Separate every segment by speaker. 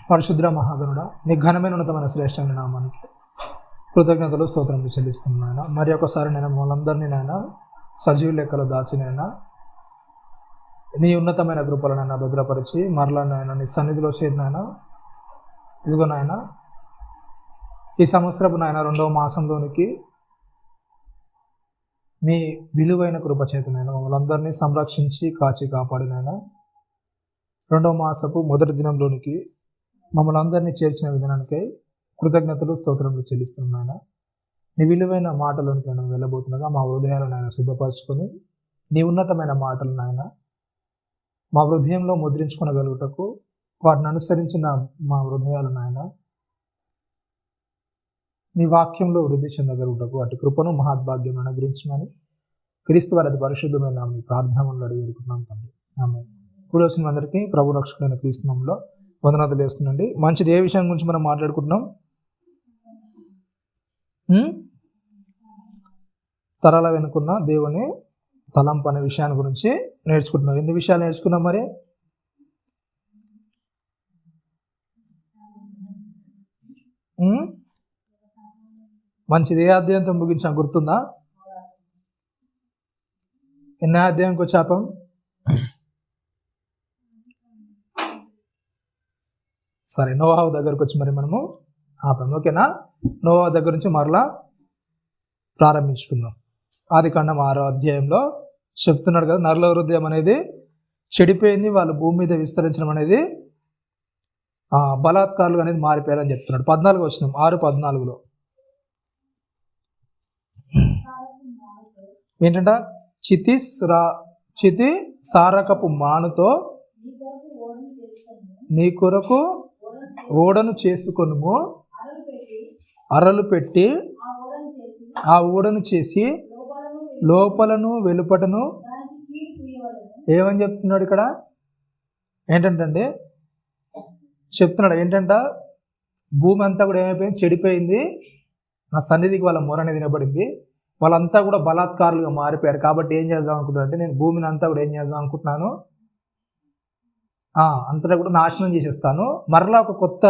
Speaker 1: పరిశుద్ర మహాగణుడ, నీ ఘనమైన ఉన్నతమైన శ్రేష్టమైన నామానికి కృతజ్ఞతలు స్తోత్రములు చెల్లిస్తున్నాయన. మరి ఒకసారి నేను మమ్మల్ందరినీ నాయన సజీవ లెక్కలో దాచినైనా నీ ఉన్నతమైన కృపలనైనా భద్రపరిచి మరలా నాయన నీ సన్నిధిలో చేరినాయన. ఇదిగో నాయన ఈ సంవత్సరపు నాయన 2వ మాసంలోనికి మీ విలువైన కృప చేతనైనా మమ్మల్ని అందరినీ సంరక్షించి కాచి కాపాడినైనా 2వ మాసపు మొదటి దినంలోనికి మమ్మల్ని అందరినీ చేర్చిన విధానానికై కృతజ్ఞతలు స్తోత్రములు చెల్లిస్తున్నాయన. నీ విలువైన మాటలోనికి నేను వెళ్ళబోతుండగా మా హృదయాలను ఆయన సిద్ధపరచుకొని నీ ఉన్నతమైన మాటలను ఆయన మా హృదయంలో ముద్రించుకొనగలుగుటకు వాటిని అనుసరించిన మా హృదయాలను ఆయన నీ వాక్యంలో వృద్ధి చెందగలుగుటకు అటు కృపను మహాద్భాగ్యం అనుగ్రహించమని క్రీస్తు వారి అతి పరిశుద్ధమైన మీ ప్రార్థనలు అడిగి వేడుకుంటున్నాం తండ్రి. ఆమె కూడి వచ్చిన అందరికీ ప్రభు రక్షకుడైన క్రీస్తు నామములో వందనాలు వేస్తుందండి. మంచిది. ఏ విషయం గురించి మనం మాట్లాడుకుంటున్నాం? తరాల వెనుకున్న దేవుని తలంపు అనే విషయాన్ని గురించి నేర్చుకుంటున్నాం. ఎన్ని విషయాలు నేర్చుకున్నాం మరి? మంచిది. ఏ అధ్యాయంతో ముగించాం గుర్తుందా? ఎన్ని అధ్యాయంకి వచ్చాపం? సరే, నోవాహు దగ్గరకు వచ్చి మరి మనము ఆపాము. ఓకేనా? నోవాహు దగ్గర నుంచి మరలా ప్రారంభించుకుందాం. ఆదికాండం 6వ అధ్యాయంలో చెప్తున్నాడు కదా, నరుల హృదయం అనేది చెడిపోయింది, వాళ్ళు భూమి మీద విస్తరించడం అనేది బలాత్కారులు అనేది మారిపోయారని చెప్తున్నాడు. 14 వచ్చినాం, 6:14 ఏంటంట? చితి సారకపు మానుతో నీ కొరకు ఓడను చేసుకొనుము, అరలు పెట్టి ఆ ఓడను చేసి లోపలను వెలుపటను. ఏమని చెప్తున్నాడు ఇక్కడ? ఏంటంటే చెప్తున్నాడు ఏంటంట, భూమి అంతా కూడా ఏమైపోయింది? చెడిపోయింది. నా సన్నిధికి వాళ్ళ మొర అనేది వినబడింది. వాళ్ళంతా కూడా బలాత్కారులుగా మారిపోయారు. కాబట్టి ఏం చేద్దాం అనుకుంటున్నాను అంటే, నేను భూమిని అంతా కూడా ఏం చేద్దాం అనుకుంటున్నాను, అంతటా కూడా నాశనం చేసేస్తాను, మరలా ఒక కొత్త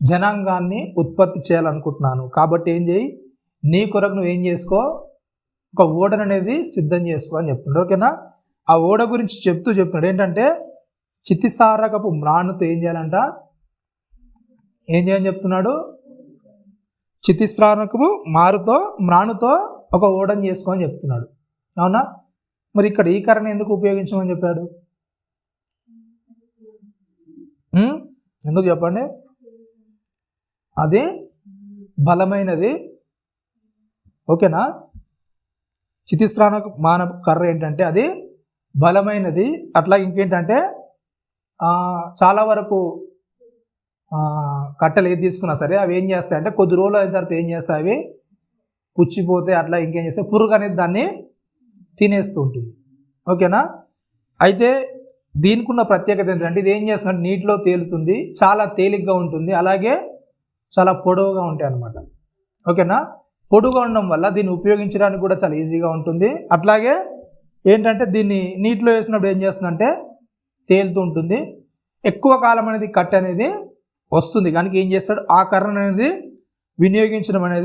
Speaker 1: జనాంగాన్ని ఉత్పత్తి చేయాలనుకుంటున్నాను. కాబట్టి ఏం చేయి, నీ కొరకు నువ్వు ఏం చేసుకో, ఒక ఓడను అనేది సిద్ధం చేసుకో అని చెప్తున్నాడు. ఓకేనా? ఆ ఓడ గురించి చెప్తున్నాడు ఏంటంటే, చితిసారకపు మ్రాణుతో ఏం చేయాలంట, ఏం చేయాలని చెప్తున్నాడు? చితిసారకపు మ్రాణుతో ఒక ఓడను చేసుకో అని చెప్తున్నాడు. అవునా? మరి ఇక్కడ ఈ కర్రను ఎందుకు ఉపయోగించమని చెప్పాడు? ఎందుకు చెప్పండి? అది బలమైనది. ఓకేనా? చితిస్రానకు మానవ కర్ర ఏంటంటే అది బలమైనది. అట్లా ఇంకేంటంటే చాలా వరకు కట్టెలు ఏది తీసుకున్నా సరే అవి ఏం చేస్తాయి అంటే, కొద్ది రోజులు అయిన తర్వాత ఏం చేస్తాయి, అవి పుచ్చిపోతే అట్లా ఇంకేం చేస్తాయి, పురుగు అనేది దాన్ని తినేస్తూ ఉంటుంది. ఓకేనా? అయితే దీనికి ఉన్న ప్రత్యేకత ఏంటంటే, ఇది ఏం చేస్తుందంటే నీటిలో తేలుతుంది, చాలా తేలిగ్గా ఉంటుంది, అలాగే చాలా పొడవుగా ఉంటాయి అన్నమాట. ఓకేనా? పొడుగా ఉండడం వల్ల దీన్ని ఉపయోగించడానికి కూడా చాలా ఈజీగా ఉంటుంది. అట్లాగే ఏంటంటే దీన్ని నీటిలో వేసినప్పుడు ఏం చేస్తుందంటే తేలుతూ ఉంటుంది. ఎక్కువ కాలం అనేది కట్టె అనేది వస్తుంది. కనుక ఏం చేస్తాడు, ఆ కర్ర అనేది వినియోగించమని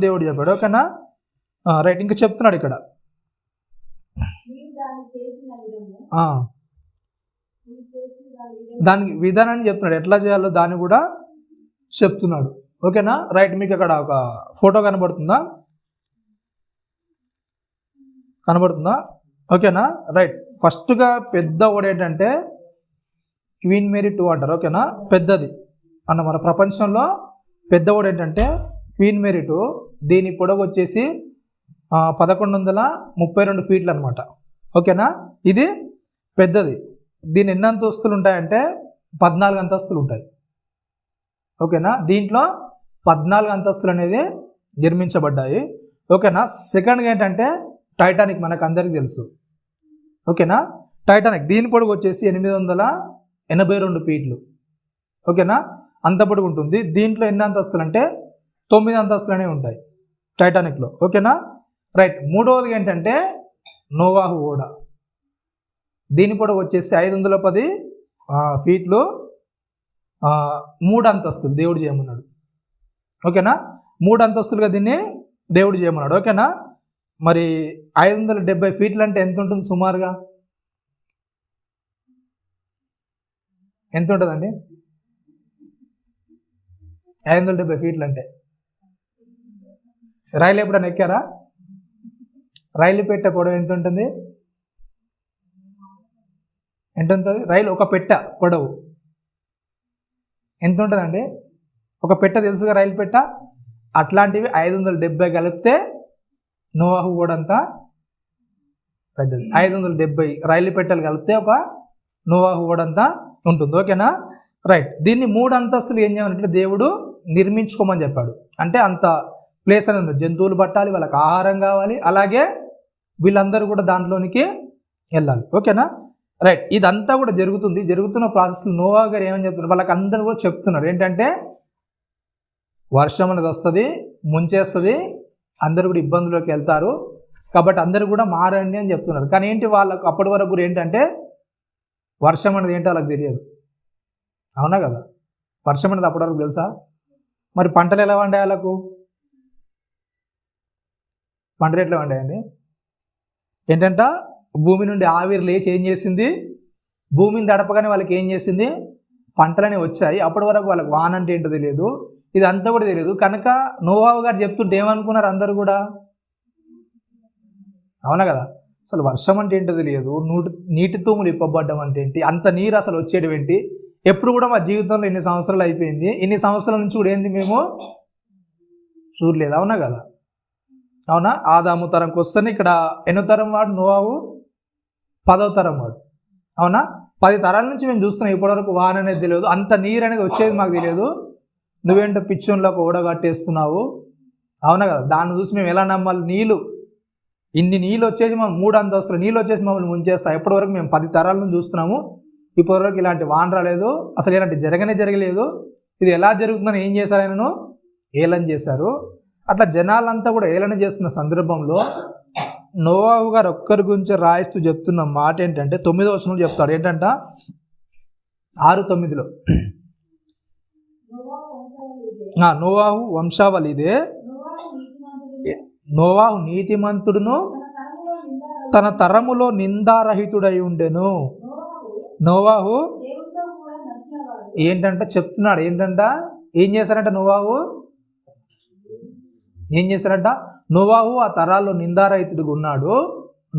Speaker 1: దేవుడు చెప్పాడు. ఓకేనా? రైట్. ఇంకా చెప్తున్నాడు ఇక్కడ, దానికి విధానాన్ని చెప్తున్నాడు, ఎట్లా చేయాలో దాన్ని కూడా చెప్తున్నాడు. ఓకేనా? రైట్. మీకు అక్కడ ఒక ఫోటో కనబడుతుందా? ఓకేనా? రైట్. ఫస్ట్గా పెద్ద ఓడ ఏంటంటే క్వీన్ మేరీ 2 అంటారు. ఓకేనా? పెద్దది అన్న మన ప్రపంచంలో పెద్ద ఓడ ఏంటంటే క్వీన్ మేరీ 2. దీని పొడవు వచ్చేసి 1132 ఫీట్లు అనమాట. ఓకేనా? ఇది పెద్దది. దీని ఎన్ని అంతస్తులు ఉంటాయంటే 14 అంతస్తులు ఉంటాయి. ఓకేనా? దీంట్లో 14 అంతస్తులు అనేది నిర్మించబడ్డాయి. ఓకేనా? సెకండ్గా ఏంటంటే టైటానిక్, మనకు అందరికీ తెలుసు. ఓకేనా? టైటానిక్ దీని పొడవు వచ్చేసి 882 ఫీట్లు. ఓకేనా? అంత పొడుగు ఉంటుంది. దీంట్లో ఎన్ని అంతస్తులు అంటే 9 అంతస్తులు అనేవి ఉంటాయి టైటానిక్లో. ఓకేనా? రైట్. మూడవది ఏంటంటే నోవాహు ఓడ. దీని పొడవు వచ్చేసి 510 ఫీట్లు 3 అంతస్తులు దేవుడు చేయమన్నాడు. ఓకేనా, 3 అంతస్తులుగా దీన్ని దేవుడు చేయమన్నాడు. ఓకేనా, మరి 570 ఫీట్లు అంటే ఎంత ఉంటుంది సుమారుగా? ఎంత ఉంటుందండి 570 ఫీట్లు అంటే? రైలు ఎప్పుడైనా ఎక్కారా? రైలు పెట్టె పొడవు ఎంత ఉంటుంది? ఎంత ఉంటుంది రైలు ఒక పెట్టె పొడవు? ఎంత ఉంటుందండి ఒక పెట్టె? తెలుసుగా రైలు పెట్ట. అట్లాంటివి 570 కలిపితే నోవాహు ఓడంతా పెద్దది. 570 రైలు పెట్టెలు కలిపితే ఒక నోవాహు ఓడంతా ఉంటుంది. ఓకేనా, రైట్. దీన్ని 3 అంతస్తులు ఏం చేయాలంటే దేవుడు నిర్మించుకోమని చెప్పాడు. అంటే అంత ప్లేస్ అనేది జంతువులు పట్టాలి, వాళ్ళకి ఆహారం కావాలి, అలాగే వీళ్ళందరూ కూడా దాంట్లోనికి వెళ్ళాలి. ఓకేనా, రైట్. ఇదంతా కూడా జరుగుతున్న ప్రాసెస్లో నోవా గారు ఏమని చెప్తున్నారు, వాళ్ళకి అందరూ కూడా చెప్తున్నారు ఏంటంటే వర్షం అనేది వస్తుంది, ముంచేస్తుంది, అందరూ కూడా ఇబ్బందుల్లోకి వెళ్తారు, కాబట్టి అందరూ కూడా మారండి అని చెప్తున్నారు. కానీ ఏంటి, వాళ్ళకు అప్పటి వరకు కూడా ఏంటంటే వర్షం అనేది ఏంటో వాళ్ళకి తెలియదు. అవునా కదా, వర్షం అనేది అప్పటి వరకు తెలుసా? మరి పంటలు ఎలా వండాయి? వాళ్ళకు పంటలు ఎట్లా వండాయండి? ఏంటంట, భూమి నుండి ఆవిరి లేచి ఏం చేసింది, భూమిని దడపగానే వాళ్ళకి ఏం చేసింది, పంటలనే వచ్చాయి. అప్పటి వరకు వాళ్ళకి వాన అంటే ఏంటో తెలియదు, ఇదంతా కూడా తెలియదు. కనుక నోవాహు గారు చెప్తుంటే ఏమనుకున్నారు అందరూ కూడా? అవునా కదా, అసలు వర్షం అంటే ఏంటో తెలియదు, నీటి తూములు ఇప్పబడ్డం అంటే ఏంటి, అంత నీరు అసలు వచ్చేయడం ఏంటి, ఎప్పుడు కూడా మా జీవితంలో ఇన్ని సంవత్సరాలు అయిపోయింది, ఇన్ని సంవత్సరాల నుంచి కూడా ఏంది మేము చూడలేదు. అవునా కదా, అవునా. ఆదాము తరంకి వస్తేనే ఇక్కడ ఎన్నో తరం వాడు నోవాహు? 10వ తరం వాడు. అవునా, 10 తరాల నుంచి మేము చూస్తున్నాం, ఇప్పటివరకు వాన అనేది తెలియదు, అంత నీరు అనేది వచ్చేది మాకు తెలియదు, నువ్వేంటో పిచ్చోన్లోకి ఓడగట్టేస్తున్నావు. అవునా కదా, దాన్ని చూసి మేము ఎలా నమ్మాలి? ఇన్ని నీళ్ళు వచ్చేసి మనం 3 అంతస్తులు నీళ్ళు వచ్చేసి మమ్మల్ని ముంచేస్తాయి. ఎప్పటివరకు మేము 10 తరాల నుంచి చూస్తున్నాము, ఇప్పటివరకు ఇలాంటి వాన రాలేదు, అసలు ఇలాంటి జరగలేదు, ఇది ఎలా జరుగుతుందని ఏం చేశారు? ఆయనను ఏలన చేశారు. అట్లా జనాలంతా కూడా ఏలన చేస్తున్న సందర్భంలో నోవాహు గారు ఒక్కరి గురించి రాయిస్తూ చెప్తున్న మాట ఏంటంటే 9వ వచనంలో చెప్తాడు. ఏంటంట 6:9లో నోవాహు వంశావళి ఇదే, నోవాహు నీతిమంతుడును తన తరములో నిందారహితుడై ఉండెను. నోవాహు ఏంటంట చెప్తున్నాడు, ఏంటంట ఏం చేశారంట నోవాహు? ఏం చేశారంట? నోవాహు ఆ తరాల్లో నిందారహితుడిగా ఉన్నాడు.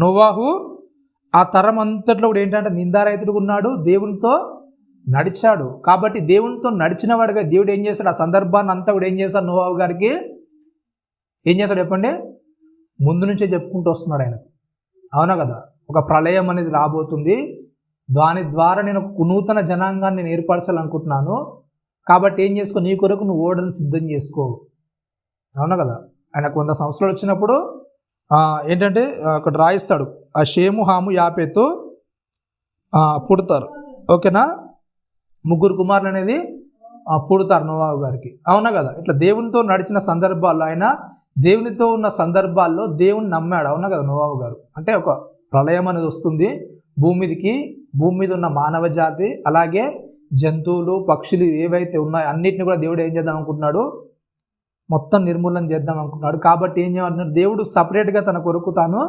Speaker 1: నోవాహు ఆ తరం అంతట్లో కూడా ఏంటంటే నిందారహితుడిగా ఉన్నాడు, దేవునితో నడిచాడు. కాబట్టి దేవునితో నడిచిన వాడిగా దేవుడు ఏం చేశాడు? ఆ సందర్భాన్ని అంతా కూడా ఏం చేశాడు? నోవాహు గారికి ఏం చేశాడు చెప్పండి? ముందు నుంచే చెప్పుకుంటూ వస్తున్నాడు ఆయనకు. అవునా కదా, ఒక ప్రళయం అనేది రాబోతుంది, దాని ద్వారా నేను ఒక నూతన జనాంగాన్ని నేను ఏర్పరచాలనుకుంటున్నాను, కాబట్టి ఏం చేసుకో, నీ కొరకు నువ్వు ఓడని సిద్ధం చేసుకో. అవునా కదా, ఆయనకు 100 సంవత్సరాలు వచ్చినప్పుడు ఏంటంటే అక్కడ రాయిస్తాడు, ఆ షేము హాము యాపేతు పుడతారు. ఓకేనా, 3 కుమారులు అనేది పుడతారు నోవాహు గారికి. అవునా కదా, ఇట్లా దేవునితో నడిచిన సందర్భాల్లో, ఆయన దేవునితో ఉన్న సందర్భాల్లో దేవుని నమ్మాడు. అవునా కదా, నోవాహు గారు అంటే ఒక ప్రళయం అనేది వస్తుంది భూమి మీద ఉన్న మానవ జాతి, అలాగే జంతువులు పక్షులు ఏవైతే ఉన్నాయో అన్నిటిని కూడా దేవుడు ఏం చేద్దాం అనుకుంటున్నాడు? మొత్తం నిర్మూలన చేద్దాం అనుకుంటున్నాడు. కాబట్టి ఏం చేయమంటున్నాడు? దేవుడు సపరేట్గా తన కొరకు తాను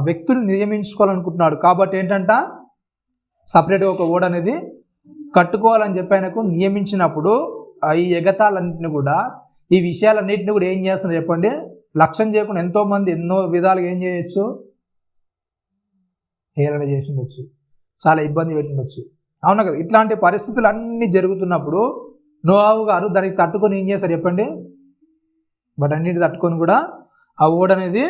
Speaker 1: వ్యక్తులు నియమించుకోవాలనుకుంటున్నాడు. కాబట్టి ఏంటంట సపరేట్గా ఒక ఓడ అనేది కట్టుకోవాలని చెప్పి ఆయనకు నియమించినప్పుడు ఈ ఎగతాలన్నింటినీ కూడా, ఈ విషయాలన్నింటినీ కూడా ఏం చేస్తున్నారు చెప్పండి? లక్ష్యం చేయకుండా ఎంతోమంది ఎన్నో విధాలుగా ఏం చేయొచ్చు? హేళన చేసి ఉండొచ్చు, చాలా ఇబ్బంది పెట్టిండొచ్చు. అవునా కదా, ఇట్లాంటి పరిస్థితులు అన్నీ జరుగుతున్నప్పుడు నోవాహు గారు దానికి తట్టుకొని ఏం చేశారు చెప్పండి? వాటన్నిటి తట్టుకొని కూడా ఆ ఓడ అనేది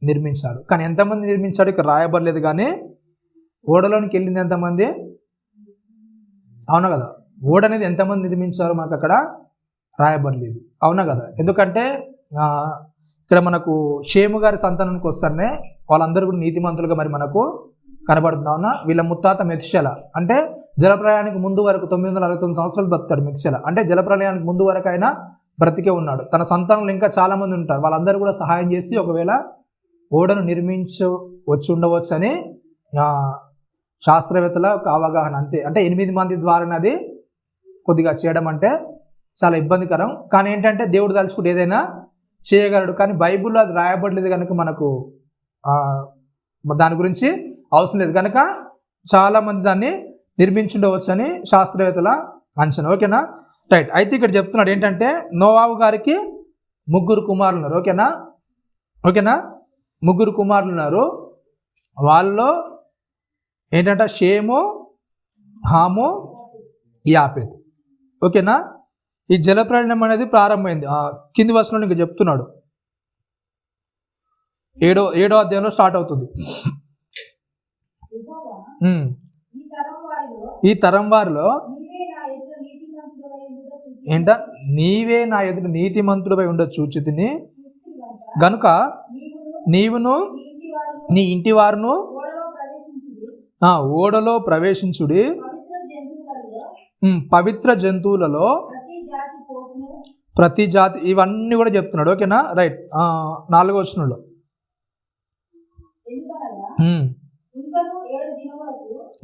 Speaker 1: నిర్మించాడు. కానీ ఎంతమంది నిర్మించాడు ఇక్కడ రాయబడలేదు, కానీ ఓడలోనికి వెళ్ళింది ఎంతమంది? అవునా కదా, ఓడ అనేది ఎంతమంది నిర్మించారో మనకు అక్కడ రాయబడలేదు. అవునా కదా, ఎందుకంటే ఇక్కడ మనకు షేము గారి సంతానానికి వస్తారనే వాళ్ళందరూ కూడా నీతిమంతులుగా మరి మనకు కనబడుతుంది. అవునా, వీళ్ళ ముత్తాత మెతుషెల అంటే జలప్రలయానికి ముందు వరకు 969 సంవత్సరాలు బ్రతాడు మెతుషెల. అంటే జలప్రలయానికి ముందు వరకు ఆయన బ్రతికే ఉన్నాడు. తన సంతానంలో ఇంకా చాలామంది ఉంటారు, వాళ్ళందరూ కూడా సహాయం చేసి ఒకవేళ ఓడను నిర్మించవచ్చు ఉండవచ్చు అని శాస్త్రవేత్తల ఒక అవగాహన అంతే. అంటే 8 మంది ద్వారా అది కొద్దిగా చేయడం అంటే చాలా ఇబ్బందికరం. కానీ ఏంటంటే దేవుడు తలుచుకుంటే ఏదైనా చేయగలడు. కానీ బైబిల్లో అది రాయబడలేదు కనుక మనకు దాని గురించి అవసరం లేదు కనుక చాలామంది దాన్ని నిర్మించుండవచ్చు అని శాస్త్రవేత్తల అంచనా. ఓకేనా, రైట్. అయితే ఇక్కడ చెప్తున్నాడు ఏంటంటే నోవాహు గారికి 3 కుమారులు ఉన్నారు. ఓకేనా 3 కుమారులు ఉన్నారు. వాళ్ళలో ఏంటంటే షేము, హాము, యాపెతు. ఓకేనా, ఈ జలప్రళయం అనేది ప్రారంభమైంది. కింది వచనంలో ఇంకా చెప్తున్నాడు, 7వ అధ్యాయంలో స్టార్ట్ అవుతుంది. ఈ తరం వారిలో ఏంట నీవే నా ఎదుట నీతిమంతుడిపై ఉండ చూచితిని గనుక నీవును నీ ఇంటి వారును ఓడలో ప్రవేశించుడి, పవిత్ర జంతువులలో ప్రతి జాతి, ఇవన్నీ కూడా చెప్తున్నాడు. ఓకేనా, రైట్. 4వ వచనంలో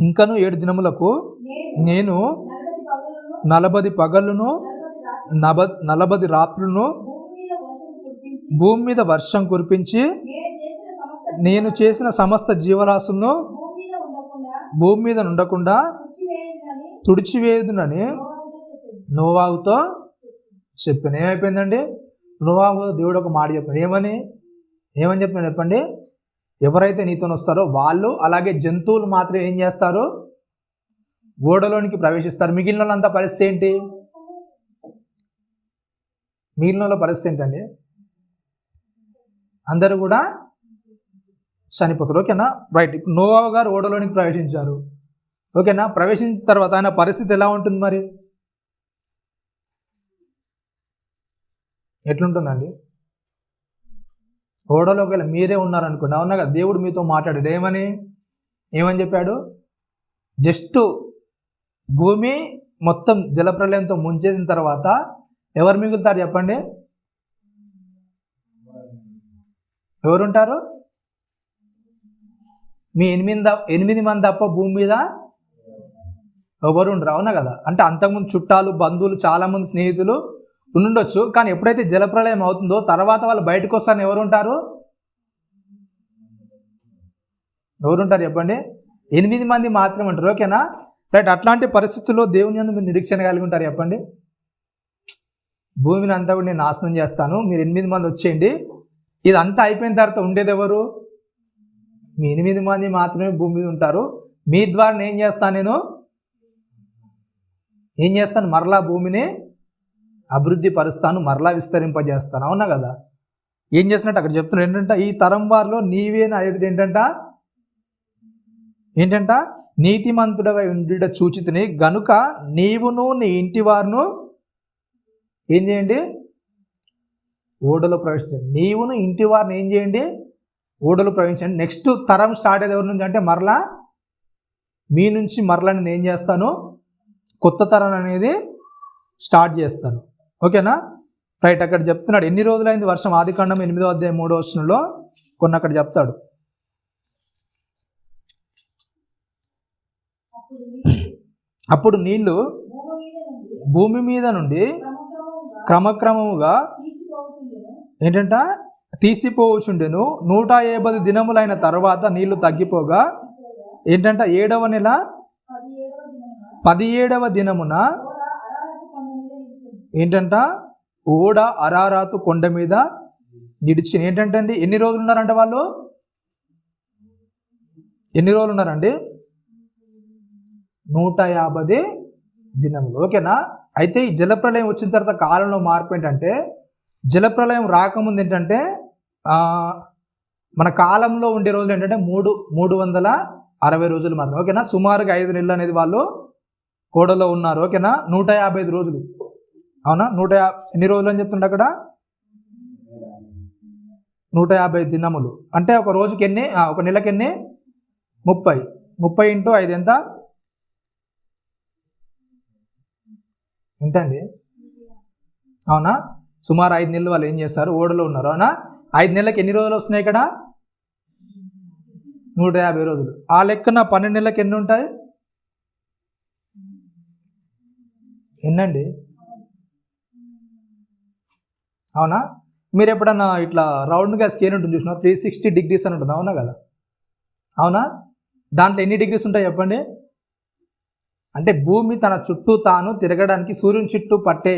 Speaker 1: ఇంకను 7 దినములకు నేను 40 పగలును 40 రాత్రులను భూమి మీద వర్షం కురిపించి నేను చేసిన సమస్త జీవరాశులను భూమి మీద ఉండకుండా తుడిచివేయుదునని నోవాహుతో చెప్పాను. ఏమైపోయిందండి? నోవాహు దేవుడు ఒక మాట చెప్పాడు. ఏమని చెప్పాను చెప్పండి? ఎవరైతే నీతో వస్తారో వాళ్ళు అలాగే జంతువులు మాత్రం ఏం చేస్తారు? ఓడలోనికి ప్రవేశిస్తారు. మిగిలిన వాళ్ళంతా పరిస్థితి ఏంటి? మిగిలిన వాళ్ళ పరిస్థితి ఏంటండి? అందరూ కూడా చనిపోతారు. ఓకేనా, రైట్. ఇప్పుడు నోవాహు గారు ఓడలోనికి ప్రవేశించారు. ఓకేనా, ప్రవేశించిన తర్వాత ఆయన పరిస్థితి ఎలా ఉంటుంది మరి? ఎట్లుంటుందండి? ఓడలో ఒకవేళ మీరే ఉన్నారనుకోండి, అవునా కదా, దేవుడు మీతో మాట్లాడాడు. ఏమని చెప్పాడు? జస్ట్ భూమి మొత్తం జలప్రలయంతో ముంచేసిన తర్వాత ఎవరు మిగులుతారు చెప్పండి? ఎవరుంటారు? మీ 8 మంది తప్ప భూమి మీద ఎవరు ఉండరు. అవునా కదా? అంటే అంతకుముందు చుట్టాలు, బంధువులు, చాలామంది స్నేహితులు ఉండొచ్చు. కానీ ఎప్పుడైతే జలప్రలయం అవుతుందో తర్వాత వాళ్ళు బయటకు వస్తారని ఎవరుంటారు చెప్పండి? 8 మంది మాత్రమే ఉంటారు. ఓకేనా, రైట్. అట్లాంటి పరిస్థితుల్లో దేవుని యందు మీరు నిరీక్షణ కలిగి ఉంటారు చెప్పండి? భూమిని అంతా కూడా నేను నాశనం చేస్తాను, మీరు 8 మంది వచ్చేయండి. ఇదంతా అయిపోయిన తర్వాత ఉండేది ఎవరు? మీ 8 మంది మాత్రమే భూమి మీద ఉంటారు. మీ ద్వారా నేను ఏం చేస్తాను? మరలా భూమిని అభివృద్ధి పరుస్తాను, మరలా విస్తరింపజేస్తాను. అవునా కదా? ఏం చేస్తున్నట్టు అక్కడ చెప్తున్నాడు ఏంటంటే ఈ తరం వారిలో నీవే నా ఎదుట ఏంటంట నీతిమంతుడవై ఉండుట చూచితిని గనుక నీవును నీ ఇంటి వారును ఏం చేయండి? ఓడలో ప్రవేశించండి. నీవును ఇంటి వారిని ఏం చేయండి? ఓడలో ప్రవేశించండి. నెక్స్ట్ తరం స్టార్ట్ అయ్యేది ఎవరి నుంచి అంటే మరలా మీ నుంచి మరలా నేను ఏం చేస్తాను? కొత్త తరం అనేది స్టార్ట్ చేస్తాను. ఓకేనా, రైట్. అక్కడ చెప్తున్నాడు ఎన్ని రోజులైంది వర్షం? ఆదికాండం 8వ అధ్యాయం 3వ వచనంలో కొన్ని అక్కడ చెప్తాడు. అప్పుడు నీళ్లు భూమి మీద నుండి క్రమక్రమముగా ఏంటంట తీసిపోవచ్చుండెను. 150 దినములైన తర్వాత నీళ్లు తగ్గిపోగా ఏంటంట 7వ నెల 17వ దినమున ఏంటంట ఓడ అరారాతు కొండ మీద నిడిచి. ఏంటంటే అండి ఎన్ని రోజులు ఉన్నారంట వాళ్ళు? ఎన్ని రోజులు ఉన్నారండి? 150 దినములు. ఓకేనా, అయితే ఈ జలప్రలయం వచ్చిన తర్వాత కాలంలో మార్పు ఏంటంటే జలప్రలయం రాకముందు ఏంటంటే మన కాలంలో ఉండే రోజులు ఏంటంటే 360 రోజులు మాత్రం. ఓకేనా, సుమారుగా 5 నెలలు అనేది వాళ్ళు ఓడలో ఉన్నారు. ఓకేనా, 155 రోజులు. అవునా, ఎన్ని రోజులు అని చెప్తుండే అక్కడ? 150 దినములు. అంటే ఒక రోజుకి ఎన్ని? ఒక నెలకి ఎన్ని? 30 × 5 ఎంత అండి? అవునా, సుమారు 5 నెలలు వాళ్ళు ఏం చేస్తారు? ఓడలో ఉన్నారు. అవునా, 5 నెలలకు ఎన్ని రోజులు వస్తున్నాయి ఇక్కడ? 150 రోజులు. ఆ లెక్కన 12 నెలలకు ఎన్ని ఉంటాయి? ఎన్నండి? అవునా? మీరు ఎప్పుడన్నా ఇట్లా రౌండ్గా స్కేల్ ఉంటుంది చూసినా 360 degrees అని ఉంటుంది, అవునా కదా? అవునా? దాంట్లో ఎన్ని డిగ్రీస్ ఉంటాయి చెప్పండి? అంటే భూమి తన చుట్టూ తాను తిరగడానికి సూర్యుని చుట్టూ పట్టే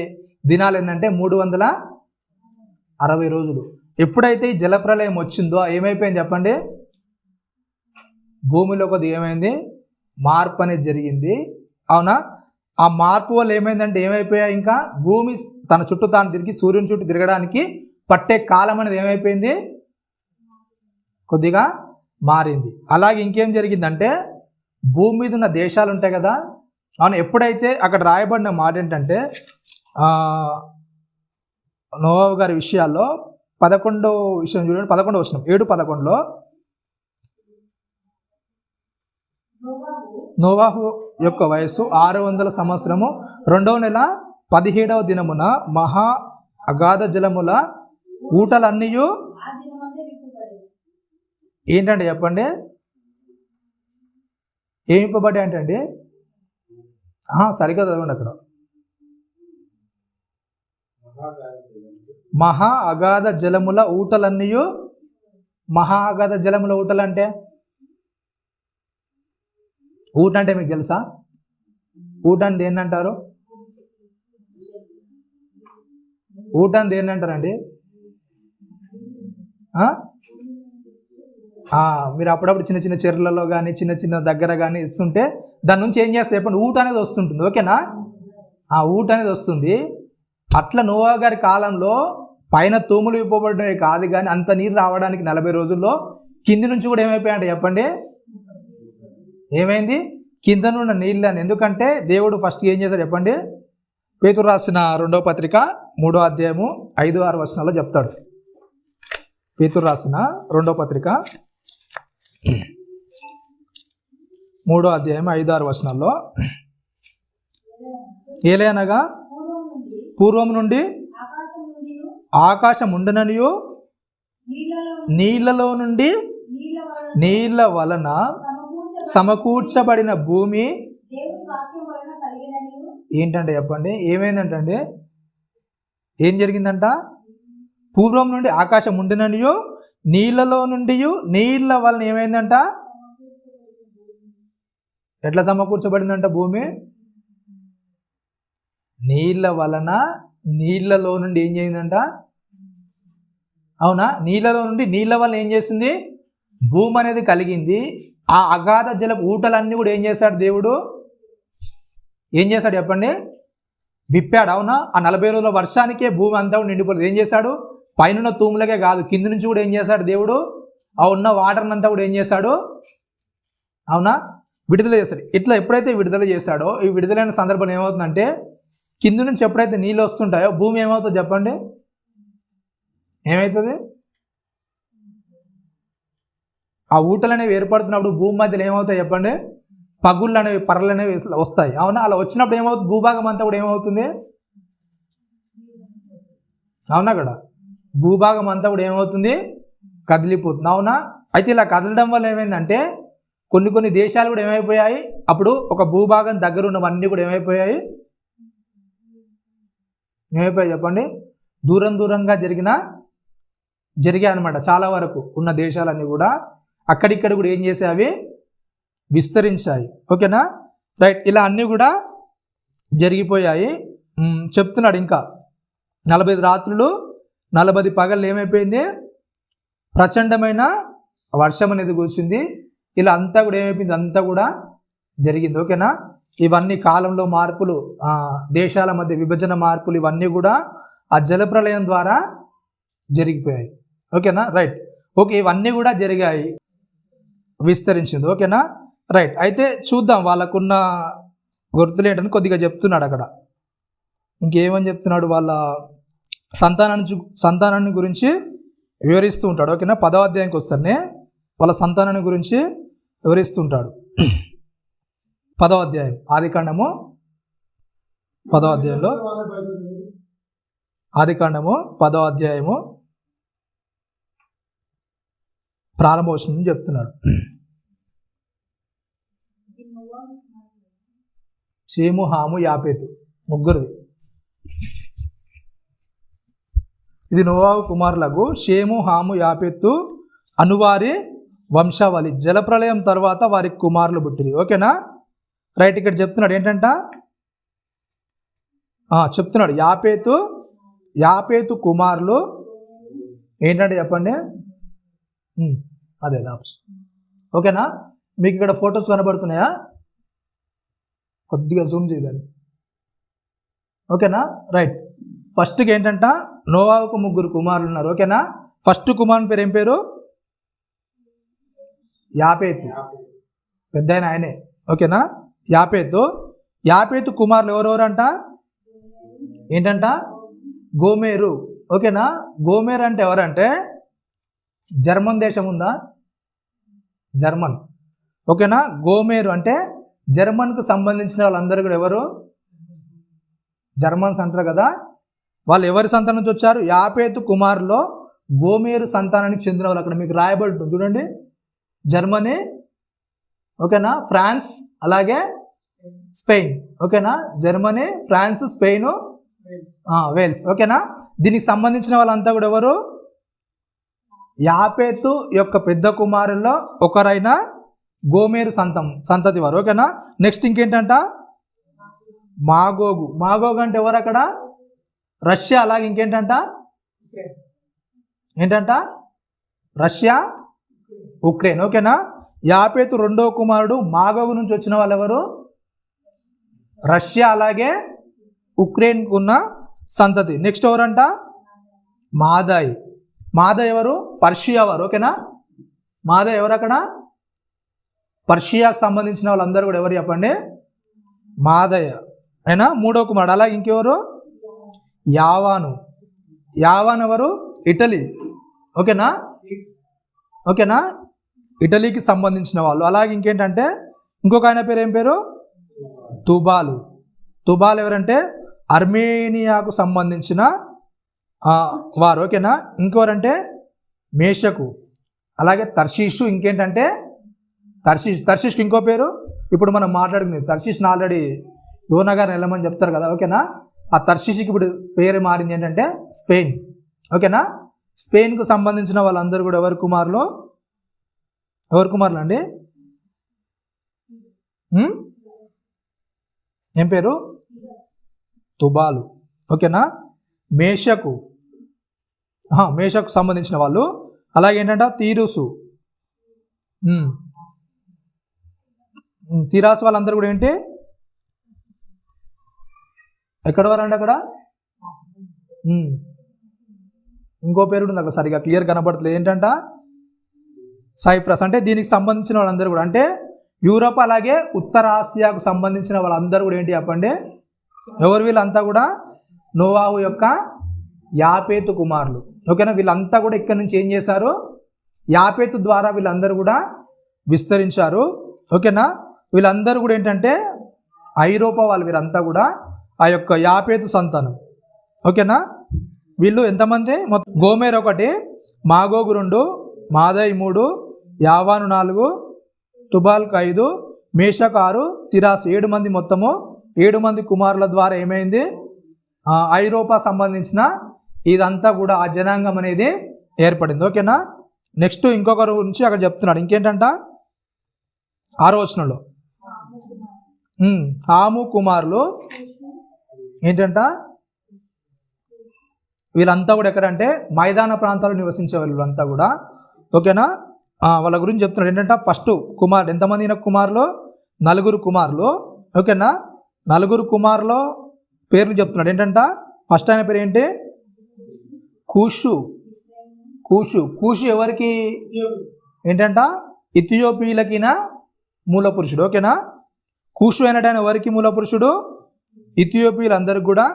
Speaker 1: దినాలు ఏంటంటే 360 రోజులు. ఎప్పుడైతే ఈ జలప్రలయం వచ్చిందో ఏమైపోయింది చెప్పండి? భూమిలో కొద్దిగా ఏమైంది? మార్పు అనేది జరిగింది, అవునా? ఆ మార్పు వల్ల ఏమైందంటే ఏమైపోయాయి, ఇంకా భూమి తన చుట్టూ తాను తిరిగి సూర్యుని చుట్టూ తిరగడానికి పట్టే కాలం అనేది ఏమైపోయింది? కొద్దిగా మారింది. అలాగే ఇంకేం జరిగిందంటే భూమి మీద ఉన్న దేశాలు ఉంటాయి కదా, అవును, ఎప్పుడైతే అక్కడ రాయబడిన మాట ఏంటంటే నోవాహు గారి విషయాల్లో 11వ విషయం చూడండి, 11వ వచనం 7:11లో నోవాహు యొక్క వయసు 600 సంవత్సరము 2వ నెల 17వ దినమున మహా అగాధ జలముల ఊటలన్నీ ఏంటంటే చెప్పండి, ఏమి ఇవ్వబడ్డాయి అంటే సరిగ్గా చదవండి అక్కడ. మహా అగాధ జలముల ఊటలన్నీ. మహా అగాధ జలముల ఊటలు అంటే ఊట అంటే మీకు తెలుసా? ఊట అంటే ఏంటంటారు? ఊట అంటే ఏంటంటారండి? మీరు అప్పుడప్పుడు చిన్న చిన్న చెరువులలో కానీ చిన్న చిన్న దగ్గర కానీ ఇస్తుంటే దాని నుంచి ఏం చేస్తే చెప్పండి, ఊట అనేది వస్తుంటుంది, ఓకేనా? ఆ ఊట అనేది వస్తుంది. అట్లా నోవాహు గారి కాలంలో పైన తూములు ఇవ్వబడ్డవి కాదు, కానీ అంత నీరు రావడానికి 40 రోజుల్లో కింది నుంచి కూడా ఏమైపోయాయంటే చెప్పండి, ఏమైంది? కింద నుండి నీళ్ళు అని. ఎందుకంటే దేవుడు ఫస్ట్ ఏం చేశాడు చెప్పండి? పేతురు రాసిన 2వ పత్రిక 3వ అధ్యాయము 5-6 వచనాల్లో చెప్తాడు. పేతురు రాసిన 2వ పత్రిక 3వ అధ్యాయం 5-6 వచనాల్లో, ఏలయనగా పూర్వం నుండి ఆకాశం ఉండననియు నీళ్లలో నుండి నీళ్ల వలన సమకూర్చబడిన భూమి ఏంటంటే చెప్పండి, ఏమైందంటే ఏం జరిగిందంట? పూర్వం నుండి ఆకాశం ఉండిననియు నీళ్లలో నుండి నీళ్ల వలన ఏమైందంట? ఎట్లా సమకూర్చబడిందంట భూమి? నీళ్ల వలన, నీళ్లలో నుండి ఏం చేయిందంట? అవునా? నీళ్లలో నుండి నీళ్ల వలన ఏం చేసింది? భూమి అనేది కలిగింది. ఆ అగాధ జల ఊటలన్నీ కూడా ఏం చేశాడు దేవుడు? ఏం చేశాడు చెప్పండి? విప్పాడు, అవునా? ఆ 40 రోజుల వర్షానికే భూమి అంతా కూడా నిండిపోతుంది. ఏం చేశాడు? పైన తూములకే కాదు, కింది నుంచి కూడా ఏం చేశాడు దేవుడు? ఆ ఉన్న వాటర్ని అంతా కూడా ఏం చేశాడు? అవునా? విడుదల చేశాడు. ఇట్లా ఎప్పుడైతే విడుదల చేశాడో, ఈ విడుదలైన సందర్భంలో ఏమవుతుందంటే కింది నుంచి ఎప్పుడైతే నీళ్ళు వస్తుంటాయో భూమి ఏమవుతుందో చెప్పండి? ఏమవుతుంది? ఆ ఊటలు అనేవి ఏర్పడుతున్నప్పుడు భూమి మధ్యలో ఏమవుతాయి చెప్పండి? పగుళ్ళు అనేవి, పర్రలు అనేవి వస్తాయి, అవునా? అలా వచ్చినప్పుడు ఏమవుతుంది? భూభాగం అంతా కూడా ఏమవుతుంది? అవునా? కదా భూభాగం అంతా కూడా ఏమవుతుంది? కదిలిపోతుంది, అవునా? అయితే ఇలా కదలడం వల్ల ఏమైందంటే కొన్ని దేశాలు కూడా ఏమైపోయాయి? అప్పుడు ఒక భూభాగం దగ్గర ఉన్నవన్నీ కూడా ఏమైపోయాయి చెప్పండి? దూరంగా జరిగాయి అనమాట. చాలా వరకు ఉన్న దేశాలన్నీ కూడా అక్కడిక్కడ కూడా ఏం చేసాయి? అవి విస్తరించాయి, ఓకేనా? రైట్. ఇలా అన్నీ కూడా జరిగిపోయాయి. చెప్తున్నాడు ఇంకా 40 రాత్రులు 40 పగళ్ళు ఏమైపోయింది? ప్రచండమైన వర్షం అనేది కూర్చుంది. ఇలా అంతా కూడా ఏమైపోయింది? అంతా కూడా జరిగింది, ఓకేనా? ఇవన్నీ కాలంలో మార్పులు, దేశాల మధ్య విభజన మార్పులు, ఇవన్నీ కూడా ఆ జలప్రలయం ద్వారా జరిగిపోయాయి, ఓకేనా? రైట్. ఓకే, ఇవన్నీ కూడా జరిగాయి, విస్తరించింది, ఓకేనా? రైట్. అయితే చూద్దాం వాళ్ళకున్న గుర్తులేంటని కొద్దిగా చెప్తున్నాడు అక్కడ. ఇంకేమని చెప్తున్నాడు? వాళ్ళ సంతానాన్ని గురించి వివరిస్తూ ఉంటాడు, ఓకేనా? 10వ అధ్యాయానికి వస్తానే వాళ్ళ సంతానాన్ని గురించి వివరిస్తూ ఉంటాడు. 10వ అధ్యాయం ఆదికాండము 10వ అధ్యాయంలో ఆదికాండము 10వ అధ్యాయము ప్రారంభ వచనం చెప్తున్నాడు. షేము, హాము, యాపేతు ముగ్గురిది. ఇది నోవాహు కుమారులకు షేము, హాము, యాపేతు అనువారి వంశావళి. జలప్రలయం తర్వాత వారికి కుమారులు పుట్టిరి. ఓకేనా? రైట్. ఇక్కడ చెప్తున్నాడు ఏంటంట, చెప్తున్నాడు యాపేతు కుమారులు ఏంటంటే చెప్పండి. అదే ఆప్షన్. ఓకేనా? మీకు ఇక్కడ ఫొటోస్ కనబడుతున్నాయా? కొద్దిగా జూమ్ చేయాలి. ఓకేనా? రైట్. ఫస్ట్కి ఏంటంట, నోవాహుకు 3 కుమారులు ఉన్నారు. ఓకేనా? ఫస్ట్ కుమారుని పేరు ఏం పేరు? యాపేతు. పెద్ద ఆయనే. ఓకేనా? యాపేతు కుమారులు ఎవరెవరంట? ఏంటంట? గోమేరు. ఓకేనా? గోమేరు అంటే ఎవరంటే జర్మన్ దేశం ఉందా? జర్మన్. ఓకేనా? గోమేరు అంటే జర్మన్కు సంబంధించిన వాళ్ళందరూ కూడా ఎవరు? జర్మన్స్ అంటారు కదా. వాళ్ళు ఎవరి సంతానం నుంచి వచ్చారు? యాపేతు కుమారులో గోమేరు సంతానానికి చెందిన వాళ్ళు. అక్కడ మీకు రాయబడి ఉంటుంది చూడండి. జర్మనీ, ఓకేనా, ఫ్రాన్స్, అలాగే స్పెయిన్. ఓకేనా? Germany, France, Spain, Wales. ఓకేనా? దీనికి సంబంధించిన వాళ్ళంతా కూడా ఎవరు? యాపేతు యొక్క పెద్ద కుమారుల్లో ఒకరైన గోమేరు సంతతి వారు. ఓకేనా? నెక్స్ట్ ఇంకేంటంట, మాగోగు అంటే ఎవరు? అక్కడ రష్యా. అలాగే ఇంకేంటంట, ఏంటంట, రష్యా, ఉక్రెయిన్. ఓకేనా? యాపేతు రెండవ కుమారుడు మాగోగు నుంచి వచ్చిన వాళ్ళు ఎవరు? రష్యా అలాగే ఉక్రెయిన్కు ఉన్న సంతతి. నెక్స్ట్ ఎవరంట, మాదాయ్ ఎవరు? పర్షియా వారు. ఓకేనా? మాదాయ్ ఎవరు? అక్కడ పర్షియాకు సంబంధించిన వాళ్ళందరూ కూడా ఎవరు చెప్పండి? మాదయ్య అయినా మూడో కుమారుడు. అలాగే ఇంకెవరు? యావాను ఎవరు? ఇటలీ. ఓకేనా? ఇటలీకి సంబంధించిన వాళ్ళు. అలాగే ఇంకేంటంటే ఇంకొక ఆయన పేరు ఏం పేరు? తుబాలు ఎవరంటే అర్మేనియాకు సంబంధించిన వారు. ఓకేనా? ఇంకెవరంటే మేషకు, అలాగే తర్షీషు. ఇంకేంటంటే తర్షీష్కి ఇంకో పేరు ఇప్పుడు మనం మాట్లాడుకునేది. తర్షీష్ని ఆల్రెడీ యోనా గారిని వెళ్ళమని చెప్తారు కదా. ఓకేనా? ఆ తర్షీష్కి ఇప్పుడు పేరు మారింది ఏంటంటే స్పెయిన్. ఓకేనా? స్పెయిన్కు సంబంధించిన వాళ్ళందరూ కూడా ఎవరి కుమారులు అండి? ఏం పేరు? తుబాలు. ఓకేనా? మేషకు సంబంధించిన వాళ్ళు. అలాగే ఏంటంటే తీరాసు వాళ్ళందరూ కూడా ఏంటి? ఎక్కడ వారండి? అక్కడ ఇంకో పేరు ఉంటుంది అక్కడ, సరిగా క్లియర్ కనబడట్లేదు. ఏంటంట, సైప్రస్. అంటే దీనికి సంబంధించిన వాళ్ళందరూ కూడా అంటే యూరోప్ అలాగే ఉత్తర ఆసియాకు సంబంధించిన వాళ్ళందరూ కూడా ఏంటి చెప్పండి? ఎవరు వీళ్ళంతా కూడా? నోవాహు యొక్క యాపేతు కుమారులు. ఓకేనా? వీళ్ళంతా కూడా ఇక్కడ నుంచి ఏం చేశారు? యాపేతు ద్వారా వీళ్ళందరూ కూడా విస్తరించారు. ఓకేనా? వీళ్ళందరూ కూడా ఏంటంటే ఐరోపా వాళ్ళు. వీరంతా కూడా ఆ యొక్క యాపేతు సంతానం. ఓకేనా? వీళ్ళు ఎంతమంది? గోమేర్ 1, మాగోగు 2, మాదాయ్ 3, యావాను 4, తుబాల్కు 5, మేషకు 6, తిరాసు 7 మంది. మొత్తము 7 మంది కుమారుల ద్వారా ఏమైంది? ఐరోపా సంబంధించిన ఇదంతా కూడా ఆ జనాంగం అనేది ఏర్పడింది. ఓకేనా? నెక్స్ట్ ఇంకొకరు గురించి అక్కడ చెప్తున్నాడు. ఇంకేంటంట 6వ వచనంలో హాము కుమారులు ఏంటంట? వీళ్ళంతా కూడా ఎక్కడంటే మైదాన ప్రాంతాల్లో నివసించే వీళ్ళంతా కూడా. ఓకేనా? వాళ్ళ గురించి చెప్తున్నాడు. ఏంటంటే ఫస్ట్ కుమారుడు ఎంతమంది? కుమారులు 4 కుమారులు. ఓకేనా? 4 కుమారులు పేర్లు చెప్తున్నాడు. ఏంటంట ఫస్ట్ ఆయన పేరు ఏంటి? కూషు ఎవరికి? ఏంటంట ఇథియోపియాలకిన మూల పురుషుడు. ఓకేనా? కూషు అయినట్టు ఆయన ఎవరికి మూల పురుషుడు? ఇథియోపియాలందరికి కూడా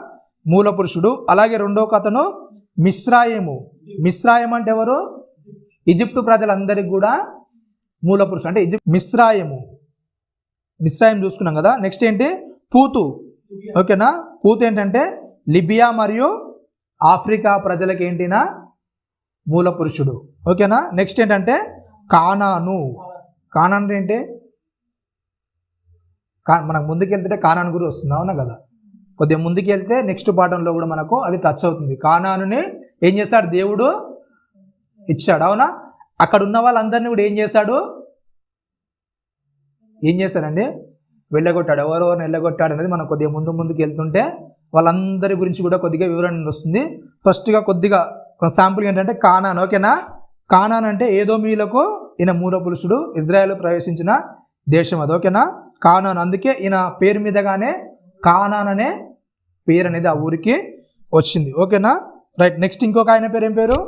Speaker 1: మూల పురుషుడు. అలాగే రెండో కథను మిస్రాయిము అంటే ఎవరు? ఈజిప్టు ప్రజలందరికీ కూడా మూల పురుషుడు. అంటే మిస్రాయిం చూసుకున్నాం కదా. నెక్స్ట్ ఏంటి? పూతు. ఓకేనా? పూతు ఏంటంటే లిబియా మరియు ఆఫ్రికా ప్రజలకి ఏంటినా మూల పురుషుడు. ఓకేనా? నెక్స్ట్ ఏంటంటే కానాను ఏంటి? మనకు ముందుకెళ్తుంటే కానాను గురి వస్తుంది, అవునా కదా. కొద్దిగా ముందుకెళ్తే నెక్స్ట్ పాఠంలో కూడా మనకు అది టచ్ అవుతుంది. కానానుని ఏం చేశాడు దేవుడు ఇచ్చాడు, అవునా. అక్కడ ఉన్న వాళ్ళందరినీ కూడా ఏం చేశాడండి వెళ్ళగొట్టాడు. ఎవరెవరిని వెళ్ళగొట్టాడు అనేది మనం కొద్దిగా ముందుకు వెళ్తుంటే వాళ్ళందరి గురించి కూడా కొద్దిగా వివరణ వస్తుంది. ఫస్ట్గా కొద్దిగా శాంపుల్ ఏంటంటే కానాన్, ఓకేనా. కానాన్ అంటే ఏదోమీయులకు ఈయన మూల పురుషుడు, ఇజ్రాయేల్ ప్రవేశించిన దేశం అది, ఓకేనా. కానాన్, అందుకే ఈయన పేరు మీదగానే కానాన్ అనే పేరు అనేది ఆ ఊరికి వచ్చింది, ఓకేనా. రైట్, నెక్స్ట్ ఇంకొక ఆయన పేరు ఏం పేరు,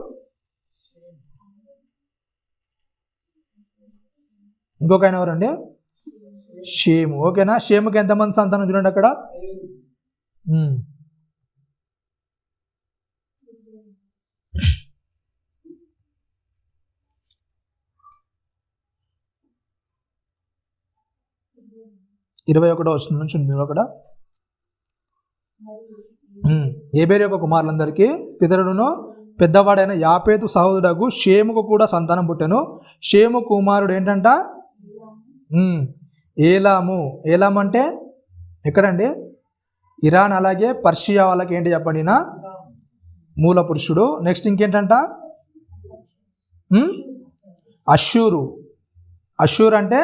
Speaker 1: ఇంకొక ఆయన ఎవరండి, షేము, ఓకేనా. షేముకి ఎంతమంది సంతానం చూడండి అక్కడ, 21వ వచనం నుంచి ఉంది అక్కడ. ఏబేరు యొక్క కుమారులందరికీ పితరుడును పెద్దవాడైన యాపేతు సహోదరుడు షేముకు కూడా సంతానం పుట్టెను. షేము కుమారుడు ఏంటంట, ఏలాము. ఏలాము అంటే ఎక్కడండి, ఇరాన్ అలాగే పర్షియా వాళ్ళకి ఏంటి చెప్పండి నా మూల పురుషుడు. నెక్స్ట్ ఇంకేంటంట, అషూరు. అషూర్ అంటే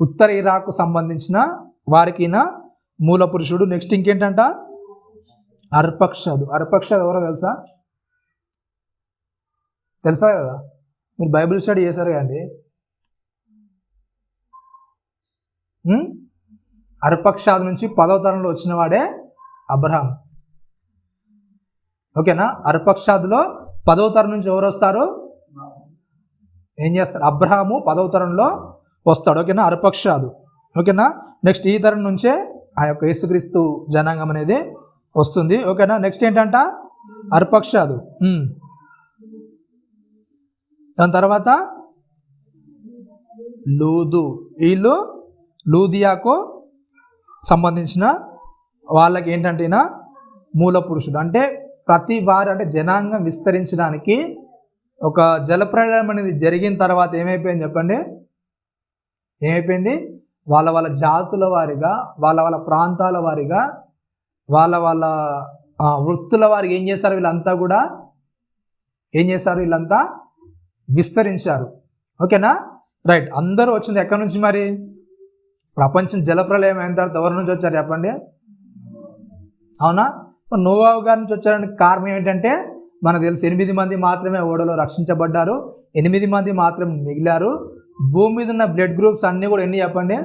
Speaker 1: ఉత్తర ఇరాక్ సంబంధించిన వారికి మూల పురుషుడు. నెక్స్ట్ ఇంకేంటంట, అర్పక్షదు. అర్పక్షదు ఎవరో తెలుసా కదా, మీరు బైబిల్ స్టడీ చేశారు కదండి. అర్పక్షాదు నుంచి 10వ తరంలో వచ్చిన వాడే అబ్రహాం, ఓకేనా. అర్పక్షాదులో 10వ తరం నుంచి ఎవరు వస్తారు, ఏం చేస్తారు, అబ్రహాము 10వ తరంలో వస్తాడు, ఓకేనా. అర్పక్షాదు, ఓకేనా. నెక్స్ట్ ఈ తరం నుంచే ఆ యొక్క యేసుక్రీస్తు జనాంగం అనేది వస్తుంది, ఓకేనా. నెక్స్ట్ ఏంటంట, అర్పక్షాదు. దాని తర్వాత లూదు. వీళ్ళు లూదియాకు సంబంధించిన వాళ్ళకి ఏంటంటే ఈయన మూల పురుషుడు. అంటే ప్రతి వారు అంటే జనాంగం విస్తరించడానికి ఒక జలప్రళయం అనేది జరిగిన తర్వాత ఏమైపోయింది చెప్పండి, ఏమైపోయింది, వాళ్ళ జాతుల వారిగా, వాళ్ళ ప్రాంతాల వారిగా, వాళ్ళ వృత్తుల వారికి ఏం చేశారు, వీళ్ళంతా కూడా ఏం చేశారు, వీళ్ళంతా విస్తరించారు, ఓకేనా. రైట్, అందరూ వచ్చింది ఎక్కడి నుంచి మరి, ప్రపంచం జలప్రలయం అయిన తర్వాత ఎవరి నుంచి వచ్చారు చెప్పండి, అవునా. నోవాహు గారి నుంచి వచ్చారనికి కారణం ఏంటంటే మనకు తెలుసు, 8 మంది మాత్రమే ఓడలో రక్షించబడ్డారు, 8 మంది మాత్రమే మిగిలారు. భూమి మీద ఉన్న బ్లడ్ గ్రూప్స్ అన్నీ కూడా ఎన్ని చెప్పండి,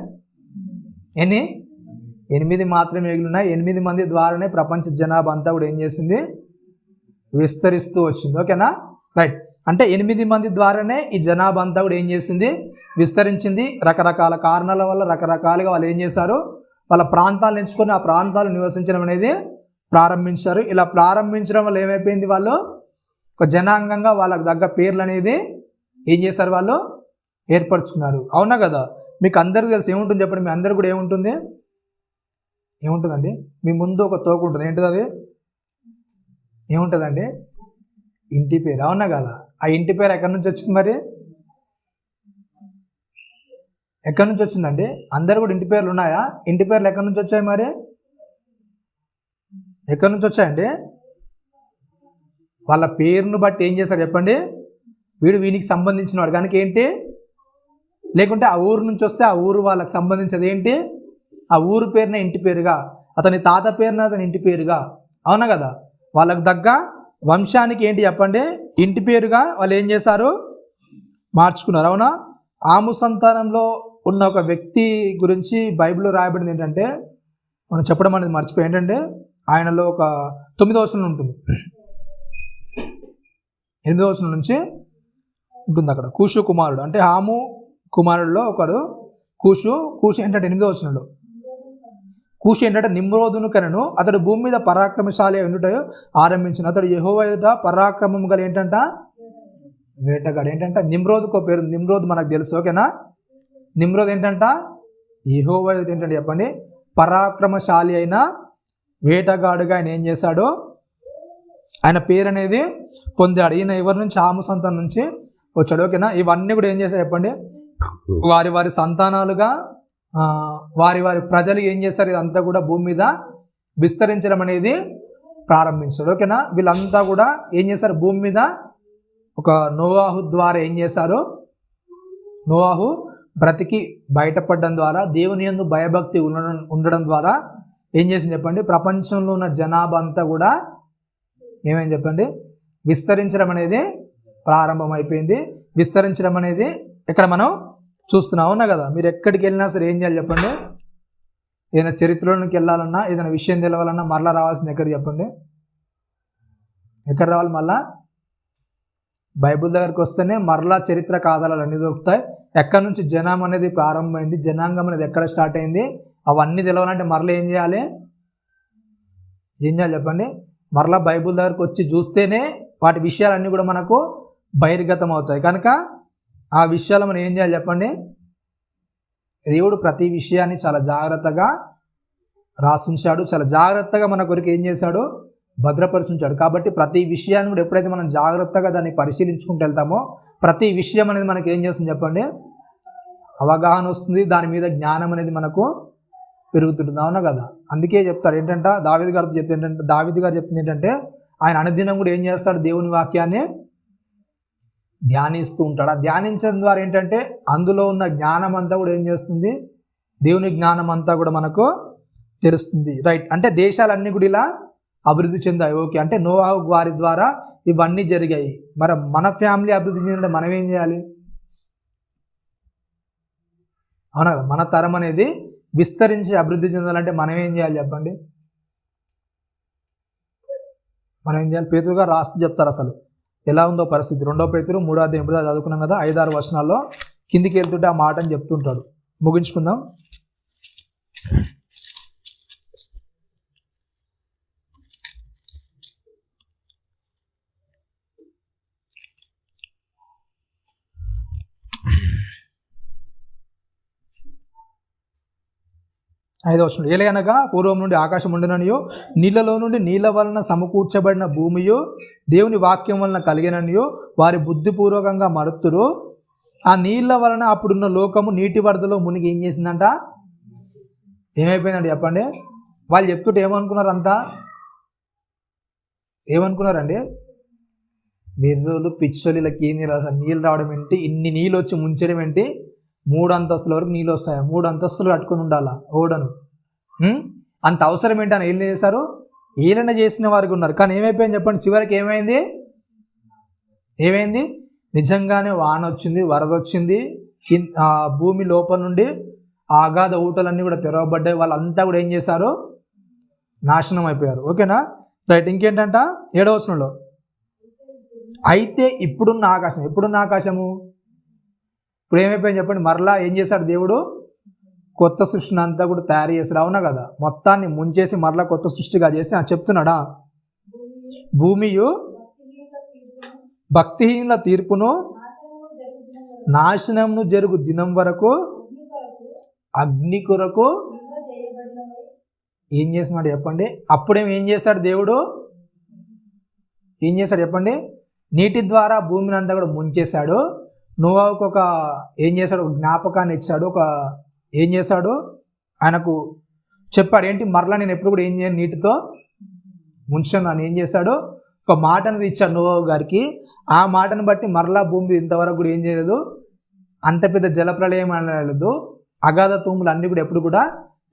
Speaker 1: 8 మాత్రమే మిగిలినాయి. 8 మంది ద్వారానే ప్రపంచ జనాభా అంతా కూడా ఏం చేసింది, విస్తరిస్తూ వచ్చింది, ఓకేనా. రైట్, అంటే 8 మంది ద్వారానే ఈ జనాభా అంతా కూడా ఏం చేసింది, విస్తరించింది. రకరకాల కారణాల వల్ల రకరకాలుగా వాళ్ళు ఏం చేశారు, వాళ్ళ ప్రాంతాలను ఎంచుకొని ఆ ప్రాంతాలు నివసించడం అనేది ప్రారంభించారు. ఇలా ప్రారంభించడం వల్ల ఏమైపోయింది, వాళ్ళు ఒక జనాంగంగా వాళ్ళకు తగ్గ పేర్లు అనేది ఏం చేశారు, వాళ్ళు ఏర్పరచుకున్నారు, అవునా కదా. మీకు అందరికీ తెలుసు ఏముంటుంది చెప్పండి, మీ అందరు కూడా ఏముంటుందండి, మీ ముందు ఒక తోక ఉంటుంది, ఏంటిది అది, ఏముంటుందండి, ఇంటి పేరు, అవునా కదా. ఆ ఇంటి పేరు ఎక్కడి నుంచి వచ్చింది మరి, ఎక్కడి నుంచి వచ్చిందండి, అందరు కూడా ఇంటి పేర్లు ఉన్నాయా, ఇంటి పేర్లు ఎక్కడి నుంచి వచ్చాయి మరి, ఎక్కడి నుంచి వచ్చాయండి, వాళ్ళ పేరును బట్టి ఏం చేశారు చెప్పండి, వీనికి సంబంధించిన వాడు కనుక ఏంటి, లేకుంటే ఆ ఊరు నుంచి వస్తే ఆ ఊరు వాళ్ళకి సంబంధించేది ఏంటి, ఆ ఊరు పేరునే ఇంటి పేరుగా, అతని తాత పేరున అతని ఇంటి పేరుగా, అవునా కదా. వాళ్ళకు తగ్గ వంశానికి ఏంటి చెప్పండి, ఇంటి పేరుగా వాళ్ళు ఏం చేశారు, మార్చుకున్నారు, అవునా. ఆము సంతానంలో ఉన్న ఒక వ్యక్తి గురించి బైబిల్లో రాయబడింది ఏంటంటే, మనం చెప్పడం అనేది మర్చిపోయి, ఏంటంటే ఆయనలో ఒక 9వ వచనం ఉంటుంది, 8వ వచనం నుంచి ఉంటుంది అక్కడ. కూషు కుమారుడు అంటే హాము కుమారుల్లో ఒకడు కూషు ఏంటంటే 8వ వచనంలో కూషు ఏంటంటే నిమ్రోదును కనెను, అతడు భూమి మీద పరాక్రమశాలి ఉండుట ఆరంభించిన. అతడు యెహోవా ఎదుట పరాక్రమం గల ఏంటంట వేటగాడు. ఏంటంటే నిమ్రోదుకో పేరు, నిమ్రోద్ మనకు తెలుసు, ఓకేనా. నిమ్రోద్ ఏంటంట యెహోవా ఎదుట ఏంటంటే చెప్పండి, పరాక్రమశాలి అయిన వేటగాడుగా ఆయన ఏం చేశాడు, ఆయన పేరు అనేది పొందాడు. ఈయన ఎవరి నుంచి, ఆము సంతానం నుంచి వచ్చాడు, ఓకేనా. ఇవన్నీ కూడా ఏం చేశాడు చెప్పండి, వారి సంతానాలుగా వారి వారి ప్రజలు ఏం చేస్తారు, ఇదంతా కూడా భూమి మీద విస్తరించడం అనేది ప్రారంభించారు. ఓకేనా, వీళ్ళంతా కూడా ఏం చేస్తారు, భూమి మీద ఒక నోవాహు ద్వారా ఏం చేశారు, నోవాహు బ్రతికి బయటపడడం ద్వారా దేవుని యందు భయభక్తి ఉండడం ద్వారా ఏం చేసింది చెప్పండి, ప్రపంచంలో ఉన్న జనాభా అంతా కూడా ఏమేం చెప్పండి విస్తరించడం అనేది ప్రారంభమైపోయింది. విస్తరించడం అనేది ఇక్కడ మనం చూస్తున్నాం, అవునా కదా. మీరు ఎక్కడికి వెళ్ళినా సరే ఏం చేయాలి చెప్పండి, ఏదైనా చరిత్రలోకి వెళ్ళాలన్నా ఏదైనా విషయం తెలవాలన్నా మరలా రావాల్సింది ఎక్కడికి చెప్పండి, ఎక్కడ రావాలి, మళ్ళా బైబుల్ దగ్గరికి వస్తేనే మరలా చరిత్ర ఆధారాలు అన్నీ దొరుకుతాయి. ఎక్కడి నుంచి జనం అనేది ప్రారంభమైంది, జనాంగం అనేది ఎక్కడ స్టార్ట్ అయింది, అవన్నీ తెలవాలంటే మరలా ఏం చేయాలి చెప్పండి, మరలా బైబుల్ దగ్గరికి వచ్చి చూస్తేనే వాటి విషయాలన్నీ కూడా మనకు బహిర్గతం అవుతాయి. కనుక ఆ విషయాలు మనం ఏం చేయాలి చెప్పండి, దేవుడు ప్రతి విషయాన్ని చాలా జాగ్రత్తగా రాసుంచాడు, చాలా జాగ్రత్తగా మన కొరకు ఏం చేశాడు, భద్రపరుచుంచాడు. కాబట్టి ప్రతి విషయాన్ని కూడా ఎప్పుడైతే మనం జాగ్రత్తగా దాన్ని పరిశీలించుకుంటూ వెళ్తామో ప్రతి విషయం అనేది మనకి ఏం చేస్తుంది చెప్పండి, అవగాహన వస్తుంది, దాని మీద జ్ఞానం అనేది మనకు పెరుగుతుంటుంది, అవునా కదా. అందుకే చెప్తాడు ఏంటంటే దావీదు గారు చెప్తుంది ఏంటంటే ఆయన అనుదినం కూడా ఏం చేస్తాడు, దేవుని వాక్యాన్ని ధ్యానిస్తూ ఉంటాడు. ఆ ధ్యానించడం ద్వారా ఏంటంటే అందులో ఉన్న జ్ఞానం అంతా కూడా ఏం చేస్తుంది, దేవుని జ్ఞానం అంతా కూడా మనకు తెలుస్తుంది. రైట్, అంటే దేశాలన్నీ కూడా ఇలా అభివృద్ధి చెందాయి. ఓకే, అంటే నోవాహు వారి ద్వారా ఇవన్నీ జరిగాయి. మరి మన ఫ్యామిలీ అభివృద్ధి చెందాలంటే మనం ఏం చేయాలి, అవునా కదా. మన తరం అనేది విస్తరించి అభివృద్ధి చెందాలంటే మనం ఏం చేయాలి చెప్పండి, మనం ఏం చేయాలి. పేతురు గారు రాస్తూ చెప్తారు అసలు ఎలా ఉందో పరిస్థితి. 2 పేతురు 3వ అధ్యాయం ఇప్పుడు చదువుకున్నాం కదా, 5-6 వచనాల్లో కిందికి వెళ్తుంటే ఆ మాటని చెప్తుంటాడు. ముగించుకుందాం. ఐదవ వచనం, ఏలయనగా పూర్వం నుండి ఆకాశం ఉండిననియో నీళ్లలో నుండి నీళ్ల వలన సమకూర్చబడిన భూమియో దేవుని వాక్యం వలన కలిగిననియో వారి బుద్ధిపూర్వకంగా మరుతురు. ఆ నీళ్ల వలన అప్పుడున్న లోకము నీటి వరదలో మునిగి ఏం చేసిందంట, ఏమైపోయిందండి చెప్పండి. వాళ్ళు చెప్తుంటే ఏమనుకున్నారు, అంతా ఏమనుకున్నారండి, బిర్రులు పిచ్చోలు ఇలా కీంది అసలు నీళ్ళు రావడం ఏంటి, ఇన్ని నీళ్ళు వచ్చి ముంచడం ఏంటి, 3 అంతస్తుల వరకు నీళ్ళు వస్తాయి, 3 అంతస్తులు కట్టుకొని ఉండాలా ఓడను, అంత అవసరం ఏంటి అని ఏం చేశారు, ఏలన చేసిన వారికి ఉన్నారు. కానీ ఏమైపోయింది చెప్పండి, చివరికి ఏమైంది నిజంగానే వాన వచ్చింది, వరద వచ్చింది, భూమి లోపల నుండి ఆగాధ ఊటలన్నీ కూడా తెరవబడ్డాయి. వాళ్ళంతా కూడా ఏం చేశారు, నాశనం అయిపోయారు. ఓకేనా, రైట్. ఇంకేంటంట 7వ వచనంలో, అయితే ఇప్పుడున్న ఆకాశము ఇప్పుడు ఏమైపోయింది చెప్పండి, మరలా ఏం చేశాడు దేవుడు, కొత్త సృష్టిని అంతా కూడా తయారు చేశాడు, అవునా కదా. మొత్తాన్ని ముంచేసి మరలా కొత్త సృష్టిగా చేసి చెప్తున్నాడా, భూమియు భక్తిహీనుల తీర్పును నాశనమును జరుగు దినం వరకు అగ్ని కొరకు ఏం చేస్తున్నాడు చెప్పండి. అప్పుడేం చేశాడు దేవుడు, ఏం చేశాడు చెప్పండి, నీటి ద్వారా భూమిని అంతా కూడా ముంచేశాడు. నోవాహుకు ఒక ఏం చేశాడు, ఒక జ్ఞాపకాన్ని ఇచ్చాడు, ఏం చేశాడు ఆయనకు చెప్పాడు ఏంటి, మరలా నేను ఎప్పుడు కూడా ఏం చేయను, నీటితో ముంచున్నాను. ఏం చేశాడు, ఒక మాట అనేది ఇచ్చాడు నోవాహు గారికి. ఆ మాటను బట్టి మరలా భూమి ఇంతవరకు కూడా ఏం చేయలేదు, అంత పెద్ద జలప్రళయం అనలేదు, అగాధ తూములు అన్నీ కూడా ఎప్పుడు కూడా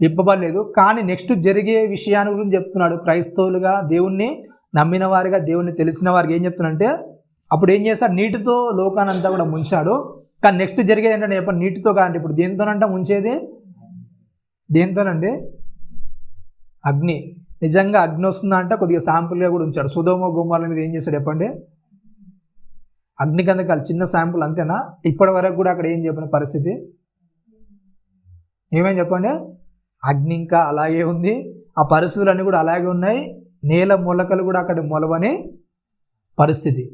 Speaker 1: విప్పబడలేదు. కానీ నెక్స్ట్ జరిగే విషయాన్ని గురించి చెప్తున్నాడు. క్రైస్తవులుగా దేవుణ్ణి నమ్మిన వారిగా దేవుణ్ణి తెలిసిన వారికి ఏం చెప్తున్నాడంటే, అప్పుడు ఏం చేస్తాడు, నీటితో లోకాన్ని అంతా కూడా ముంచాడు. కానీ నెక్స్ట్ జరిగేది ఏంటంటే చెప్పండి, నీటితో కాదండి, ఇప్పుడు దేనితోనంటే ముంచేది, దేనితోనండి, అగ్ని. నిజంగా అగ్ని వస్తుందా అంటే కొద్దిగా శాంపుల్గా కూడా ఉంచాడు. సొదొమ గొమొర్రా మీద ఏం చేశాడు చెప్పండి, అగ్నిగంధకాలు చిన్న శాంపుల్ అంతేనా. ఇప్పటి వరకు కూడా అక్కడ ఏం చెప్పిన పరిస్థితి ఏమేం చెప్పండి, అగ్ని ఇంకా అలాగే ఉంది, ఆ పరిస్థితులన్నీ కూడా అలాగే ఉన్నాయి, నేల మొలకలు కూడా అక్కడ మొలవని పరిస్థితి,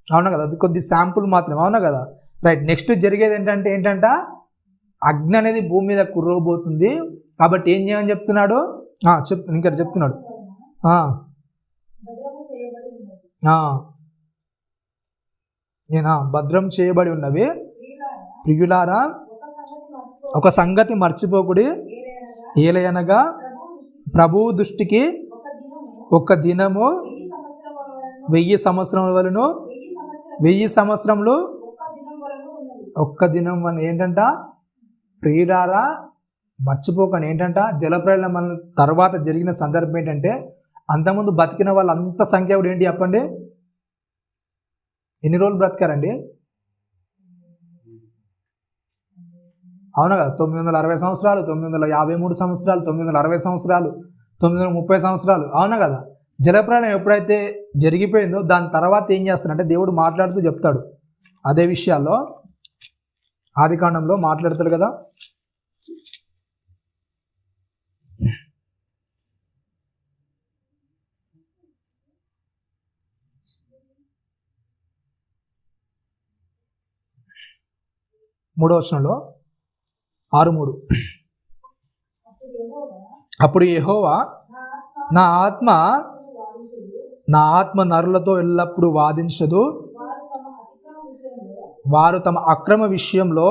Speaker 1: అవునా కదా. అది కొద్ది శాంపుల్ మాత్రమే, అవునా కదా. రైట్, నెక్స్ట్ జరిగేది ఏంటంట అగ్ని అనేది భూమి మీద కుర్రబోతుంది. కాబట్టి ఏం చేయమని చెప్తున్నాడు, ఇంకా చెప్తున్నాడు, భద్రం చేయబడి ఉన్నవి ప్రియులారా ఒక సంగతి మర్చిపోకుడి, ఏలయనగా ప్రభువు దృష్టికి ఒక దినము 1000 సంవత్సరముల వలన 1000 సంవత్సరములు ఒక్క దినం వలన. ఏంటంట ప్రియులారా, మర్చిపోకండి. ఏంటంట జలప్రళయం మన తర్వాత జరిగిన సందర్భం ఏంటంటే, అంతకుముందు బతికిన వాళ్ళు అంత సంఖ్య కూడా ఏంటి చెప్పండి, ఎన్ని రోజులు బ్రతికారండి? అవునా కదా, 960 సంవత్సరాలు, 953 సంవత్సరాలు, 960 సంవత్సరాలు, 930 సంవత్సరాలు. అవునా కదా. జలప్రళయం ఎప్పుడైతే జరిగిపోయిందో దాని తర్వాత ఏం చేస్తాడంటే దేవుడు మాట్లాడుతూ చెప్తాడు. అదే విషయాల్లో ఆదికాండంలో మాట్లాడతాడు కదా. మూడో వచనంలో 6:3, అప్పుడు యెహోవా నా ఆత్మ నరులతో ఎల్లప్పుడూ వాదించదు, వారు తమ అక్రమ విషయంలో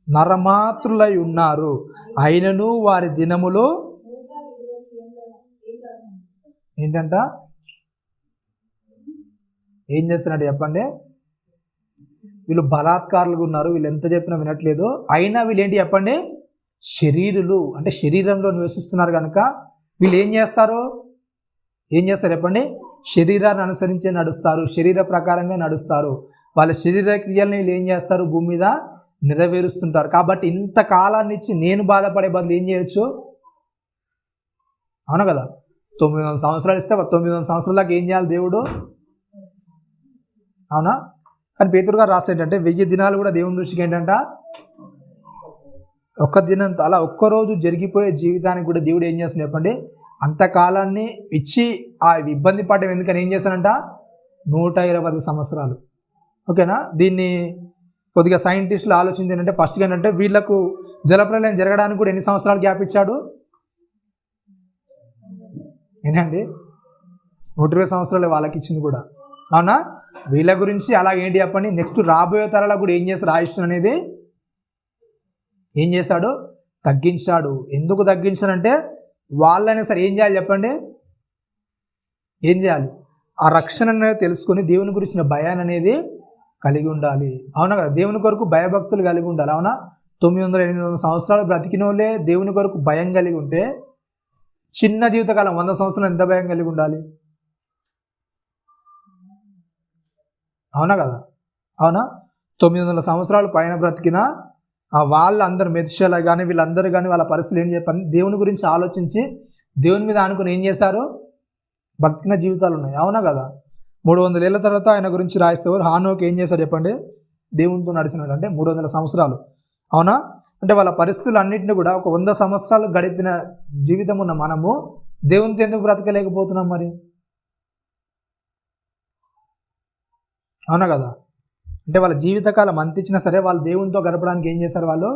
Speaker 1: నరమాత్రులై ఉన్నారు, అయినను వారి దినములో ఏంటంట ఏం చేస్తున్నట్టు చెప్పండి, వీళ్ళు బలాత్కారులుగా ఉన్నారు, వీళ్ళు ఎంత చెప్పినా వినట్లేదు, అయినా వీళ్ళు ఏంటి చెప్పండి, శరీరులు, అంటే శరీరంలో నివసిస్తున్నారు కనుక వీళ్ళు ఏం చేస్తారు చెప్పండి, శరీరాన్ని అనుసరించే నడుస్తారు, శరీర ప్రకారంగా నడుస్తారు, వాళ్ళ శరీర క్రియల్ని వీళ్ళు ఏం చేస్తారు, భూమి మీద నెరవేరుస్తుంటారు. కాబట్టి ఇంత కాలాన్ని ఇచ్చి నేను బాధపడే బదులు ఏం చేయొచ్చు, అవును కదా, 900 సంవత్సరాలు ఇస్తే 900 సంవత్సరాల దాకా ఏం చేయాలి దేవుడు, అవునా. కానీ పేతురు గారు రాస్తే ఏంటంటే 1000 దినాలు కూడా దేవుని దృష్టికి ఏంటంట ఒక్క దినం. అలా ఒక్కరోజు జరిగిపోయే జీవితానికి కూడా దేవుడు ఏం చేస్తాడు చెప్పండి, అంతకాలాన్ని ఇచ్చి ఆ ఇబ్బంది పడడం ఎందుకని ఏం చేస్తానంట 120 సంవత్సరాలు. ఓకేనా. దీన్ని కొద్దిగా సైంటిస్టులు ఆలోచించి ఏంటంటే ఫస్ట్గా ఏంటంటే వీళ్ళకు జలప్రలయం జరగడానికి కూడా ఎన్ని సంవత్సరాలు గ్యాప్ ఇచ్చాడు ఏంటండి, 120 సంవత్సరాలు వాళ్ళకి ఇచ్చింది కూడా, అవునా. వీళ్ళ గురించి అలాగే ఏంటి చెప్పండి, నెక్స్ట్ రాబోయే తరాలకు కూడా ఏం చేస్తాడు, ఆయుష్ అనేది ఏం చేశాడు, తగ్గించాడు. ఎందుకు తగ్గించాడంటే వాళ్ళైనా సరే ఏం చేయాలి చెప్పండి, ఏం చేయాలి, ఆ రక్షణ అనేది తెలుసుకొని దేవుని గురించిన భయాన్ని అనేది కలిగి ఉండాలి. అవునా కదా, దేవుని కొరకు భయభక్తులు కలిగి ఉండాలి. అవునా. 900-800 సంవత్సరాలు బ్రతికిన వాళ్ళే దేవుని కొరకు భయం కలిగి ఉంటే చిన్న జీవితకాలం 100 సంవత్సరాలు ఎంత భయం కలిగి ఉండాలి, అవునా కదా. అవునా. 900 సంవత్సరాలు పైన బ్రతికిన వాళ్ళందరూ మెతిషేల కానీ వీళ్ళందరూ కానీ వాళ్ళ పరిస్థితులు ఏం చెప్పండి, దేవుని గురించి ఆలోచించి దేవుని మీద అనుకుని ఏం చేశారు, బ్రతికిన జీవితాలు ఉన్నాయి. అవునా కదా. 300 ఏళ్ళ తర్వాత ఆయన గురించి రాయిస్తే హానోకి ఏం చేశారు చెప్పండి, దేవునితో నడిచినాడు, అంటే 300 సంవత్సరాలు. అవునా. అంటే వాళ్ళ పరిస్థితులు అన్నింటినీ కూడా ఒక 100 సంవత్సరాలు గడిపిన జీవితం ఉన్న మనము దేవునితో ఎందుకు బ్రతకలేకపోతున్నాం మరి, అవునా కదా. అంటే వాళ్ళ జీవితకాలం అంతించినా సరే వాళ్ళు దేవునితో గడపడానికి ఏం చేశారు, వాళ్ళు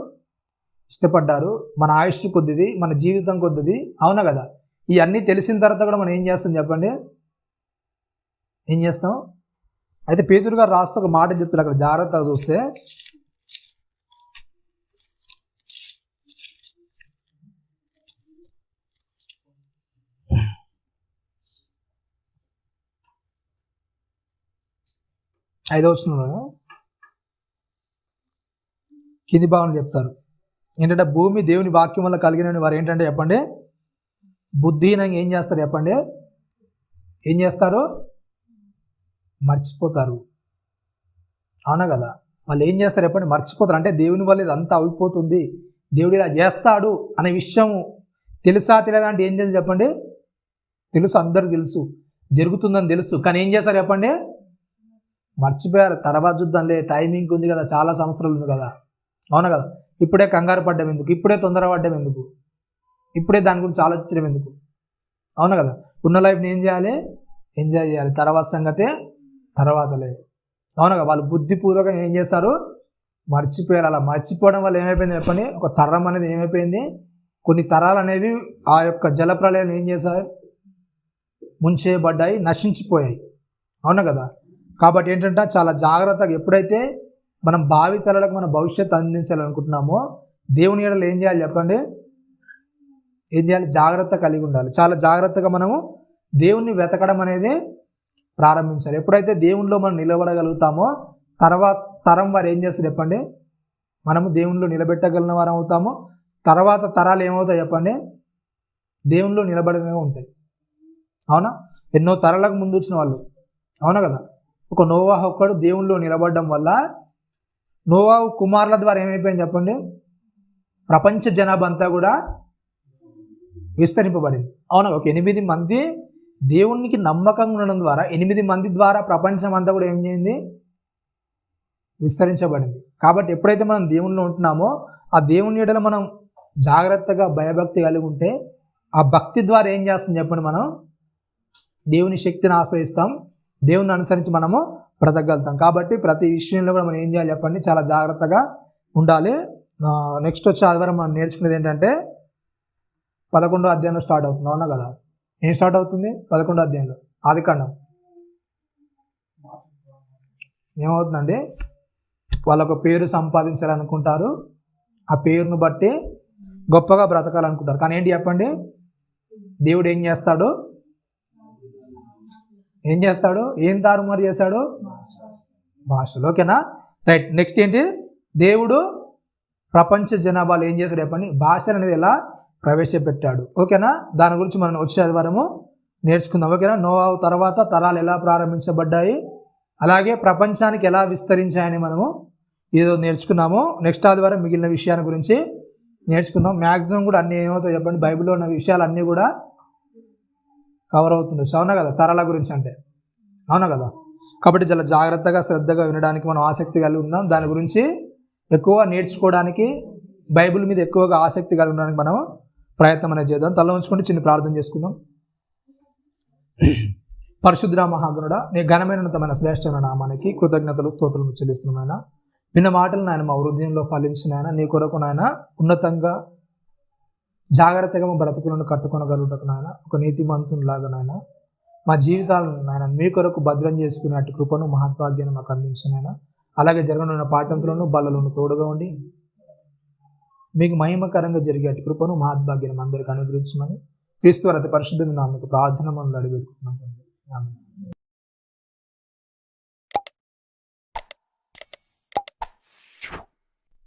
Speaker 1: ఇష్టపడ్డారు. మన ఆయుష్ కొద్దిది, మన జీవితం కొద్దిది, అవునా కదా. ఇవన్నీ తెలిసిన తర్వాత కూడా మనం ఏం చేస్తాం చెప్పండి, ఏం చేస్తాం. అయితే పేతురు గారు రాస్తూ ఒక మాట చెప్తారు అక్కడ జాగ్రత్తగా చూస్తే, ఐదవ వచనంలో కింది భావన చెప్తారు ఏంటంటే, భూమి దేవుని వాక్యం వల్ల కలిగిన వారు ఏంటంటే చెప్పండి, బుద్ధిహీనంగా ఏం చేస్తారు చెప్పండి, ఏం చేస్తారు, మర్చిపోతారు. అవునా కదా. వాళ్ళు ఏం చేస్తారు చెప్పండి, మర్చిపోతారు. అంటే దేవుని వల్ల ఇదంతా అయిపోతుంది, దేవుడు ఇలా చేస్తాడు అనే విషయం తెలుసా తెలియదా అంటే ఏం తెలుసు చెప్పండి, తెలుసు, అందరికి తెలుసు, జరుగుతుందని తెలుసు, కానీ ఏం చేస్తారు చెప్పండి, మర్చిపోయారు. తర్వాత చూద్దాంలే, టైమింగ్ ఉంది కదా, చాలా సంవత్సరాలు ఉంది కదా, అవునా కదా. ఇప్పుడే కంగారు పడ్డం ఎందుకు, ఇప్పుడే తొందరపడ్డం ఎందుకు, ఇప్పుడే దాని గురించి ఆలోచించడం ఎందుకు, అవునా కదా. ఉన్న లైఫ్ని ఏం చేయాలి, ఎంజాయ్ చేయాలి, తర్వాత సంగతే తర్వాతలే, అవునా కదా. వాళ్ళు బుద్ధిపూర్వకంగా ఏం చేస్తారు, మర్చిపోయారు. అలా మర్చిపోవడం వల్ల ఏమైపోయింది చెప్పండి, ఒక తరం అనేది ఏమైపోయింది, కొన్ని తరాలు అనేవి ఆ యొక్క జలప్రలయం ఏం చేశారు, ముంచేయబడ్డాయి, నశించిపోయాయి, అవునా కదా. కాబట్టి ఏంటంటే చాలా జాగ్రత్తగా ఎప్పుడైతే మనం భావి తరాలకు మన భవిష్యత్తు అందించాలనుకుంటున్నామో దేవుని ఎడల ఏం చేయాలి చెప్పండి? ఏం చేయాలి? జాగ్రత్త కలిగి ఉండాలి. చాలా జాగ్రత్తగా మనము దేవుణ్ణి వెతకడం అనేది ప్రారంభించాలి. ఎప్పుడైతే దేవునిలో మనం నిలబడగలుగుతామో తర్వాత తరం వారు ఏం చేస్తారు చెప్పండి? మనము దేవునిలో నిలబెట్టగలిగిన వారం అవుతాము. తర్వాత తరాలు ఏమవుతాయి చెప్పండి? దేవునిలో నిలబడినవి ఉంటాయి. అవునా? ఎన్నో తరాలకు ముందు వచ్చిన వాళ్ళు, అవునా కదా? ఒక నోవాహు ఒక్కడు దేవునిలో నిలబడడం వల్ల నోవాహు కుమారుల ద్వారా ఏమైపోయింది చెప్పండి? ప్రపంచ జనాభా అంతా కూడా విస్తరింపబడింది. అవునా? ఒక 8 మంది దేవునికి నమ్మకంగా ఉండడం ద్వారా 8 మంది ద్వారా ప్రపంచం అంతా కూడా ఏం చేయింది? విస్తరించబడింది. కాబట్టి ఎప్పుడైతే మనం దేవునిలో ఉంటున్నామో ఆ దేవుని ఎడల మనం జాగ్రత్తగా భయభక్తి కలిగి ఉంటే ఆ భక్తి ద్వారా ఏం చేస్తాం చెప్పండి? మనం దేవుని శక్తిని ఆశ్రయిస్తాం, దేవుని అనుసరించి మనము బ్రతకగలుగుతాం. కాబట్టి ప్రతి విషయంలో కూడా మనం ఏం చేయాలి చెప్పండి? చాలా జాగ్రత్తగా ఉండాలి. నెక్స్ట్ వచ్చే ఆదివారం మనం నేర్చుకునేది ఏంటంటే 11వ అధ్యాయంలో స్టార్ట్ అవుతుంది. అవునా కదా? ఏం స్టార్ట్ అవుతుంది? 11వ అధ్యాయంలో ఆదికాండం. ఏమవుతుందండి? వాళ్ళొక పేరు సంపాదించాలనుకుంటారు, ఆ పేరును బట్టి గొప్పగా బ్రతకాలనుకుంటారు. కానీ ఏంటి చెప్పండి? దేవుడు ఏం చేస్తాడు? ఏం తారుమారు చేశాడు? భాషలు. ఓకేనా? రైట్. నెక్స్ట్ ఏంటి? దేవుడు ప్రపంచ జనాభాలో ఏం చేశాడు చెప్పండి? భాషలు అనేది ఎలా ప్రవేశపెట్టాడు. ఓకేనా? దాని గురించి మనం వచ్చే ఆదివారము నేర్చుకుందాం. ఓకేనా? నోవాహు తర్వాత తరాలు ఎలా ప్రారంభించబడ్డాయి, అలాగే ప్రపంచానికి ఎలా విస్తరించాయని మనము ఏదో నేర్చుకున్నాము. నెక్స్ట్ ఆదివారం మిగిలిన విషయాల గురించి నేర్చుకుందాం. మ్యాక్సిమం కూడా అన్నీ ఏమవుతాయి చెప్పండి? బైబిల్లో ఉన్న విషయాలు అన్నీ కూడా కవర్ అవుతుండొచ్చు. అవునా కదా? తరాల గురించి అంటే, అవునా కదా? కాబట్టి చాలా జాగ్రత్తగా శ్రద్ధగా వినడానికి మనం ఆసక్తి కలిగి ఉందాం. దాని గురించి ఎక్కువ నేర్చుకోవడానికి, బైబిల్ మీద ఎక్కువగా ఆసక్తి కలిగి ఉండడానికి మనం ప్రయత్నం అనేది చేద్దాం. తల ఉంచుకుంటే చిన్న ప్రార్థన చేసుకుందాం. పరిశుద్ధ మహాగణుడా, నీ ఘనమైనతమైన శ్రేష్టమైన నామానికి కృతజ్ఞతలు స్తోత్రములు చెల్లిస్తున్నాయన. విన్న మాటలు నాయన మా హృదయంలో ఫలించినాయన. నీ కొరకు నాయన ఉన్నతంగా జాగ్రత్తగా మా బ్రతుకులను కట్టుకొనగలుగుటకు నాయన, ఒక నీతిమంతునిలాగా నాయన మా జీవితాలను నాయన మీ కొరకు భద్రం చేసుకునే అటు కృపను మహత్భాగ్యాన్ని మాకు అందించినాయన. అలాగే జరగనున్న పాఠంతులను బల్లలను తోడుగా ఉండి మీకు మహిమకరంగా జరిగే అటు కృపను మహత్భాగ్యాన్ని అందరికీ అనుగ్రహించమని క్రీస్తు అతి పరిశుద్ధమైన నామమున ప్రార్థన మనం అడిగి పెట్టుకుంటున్నాం. ఆమేన్.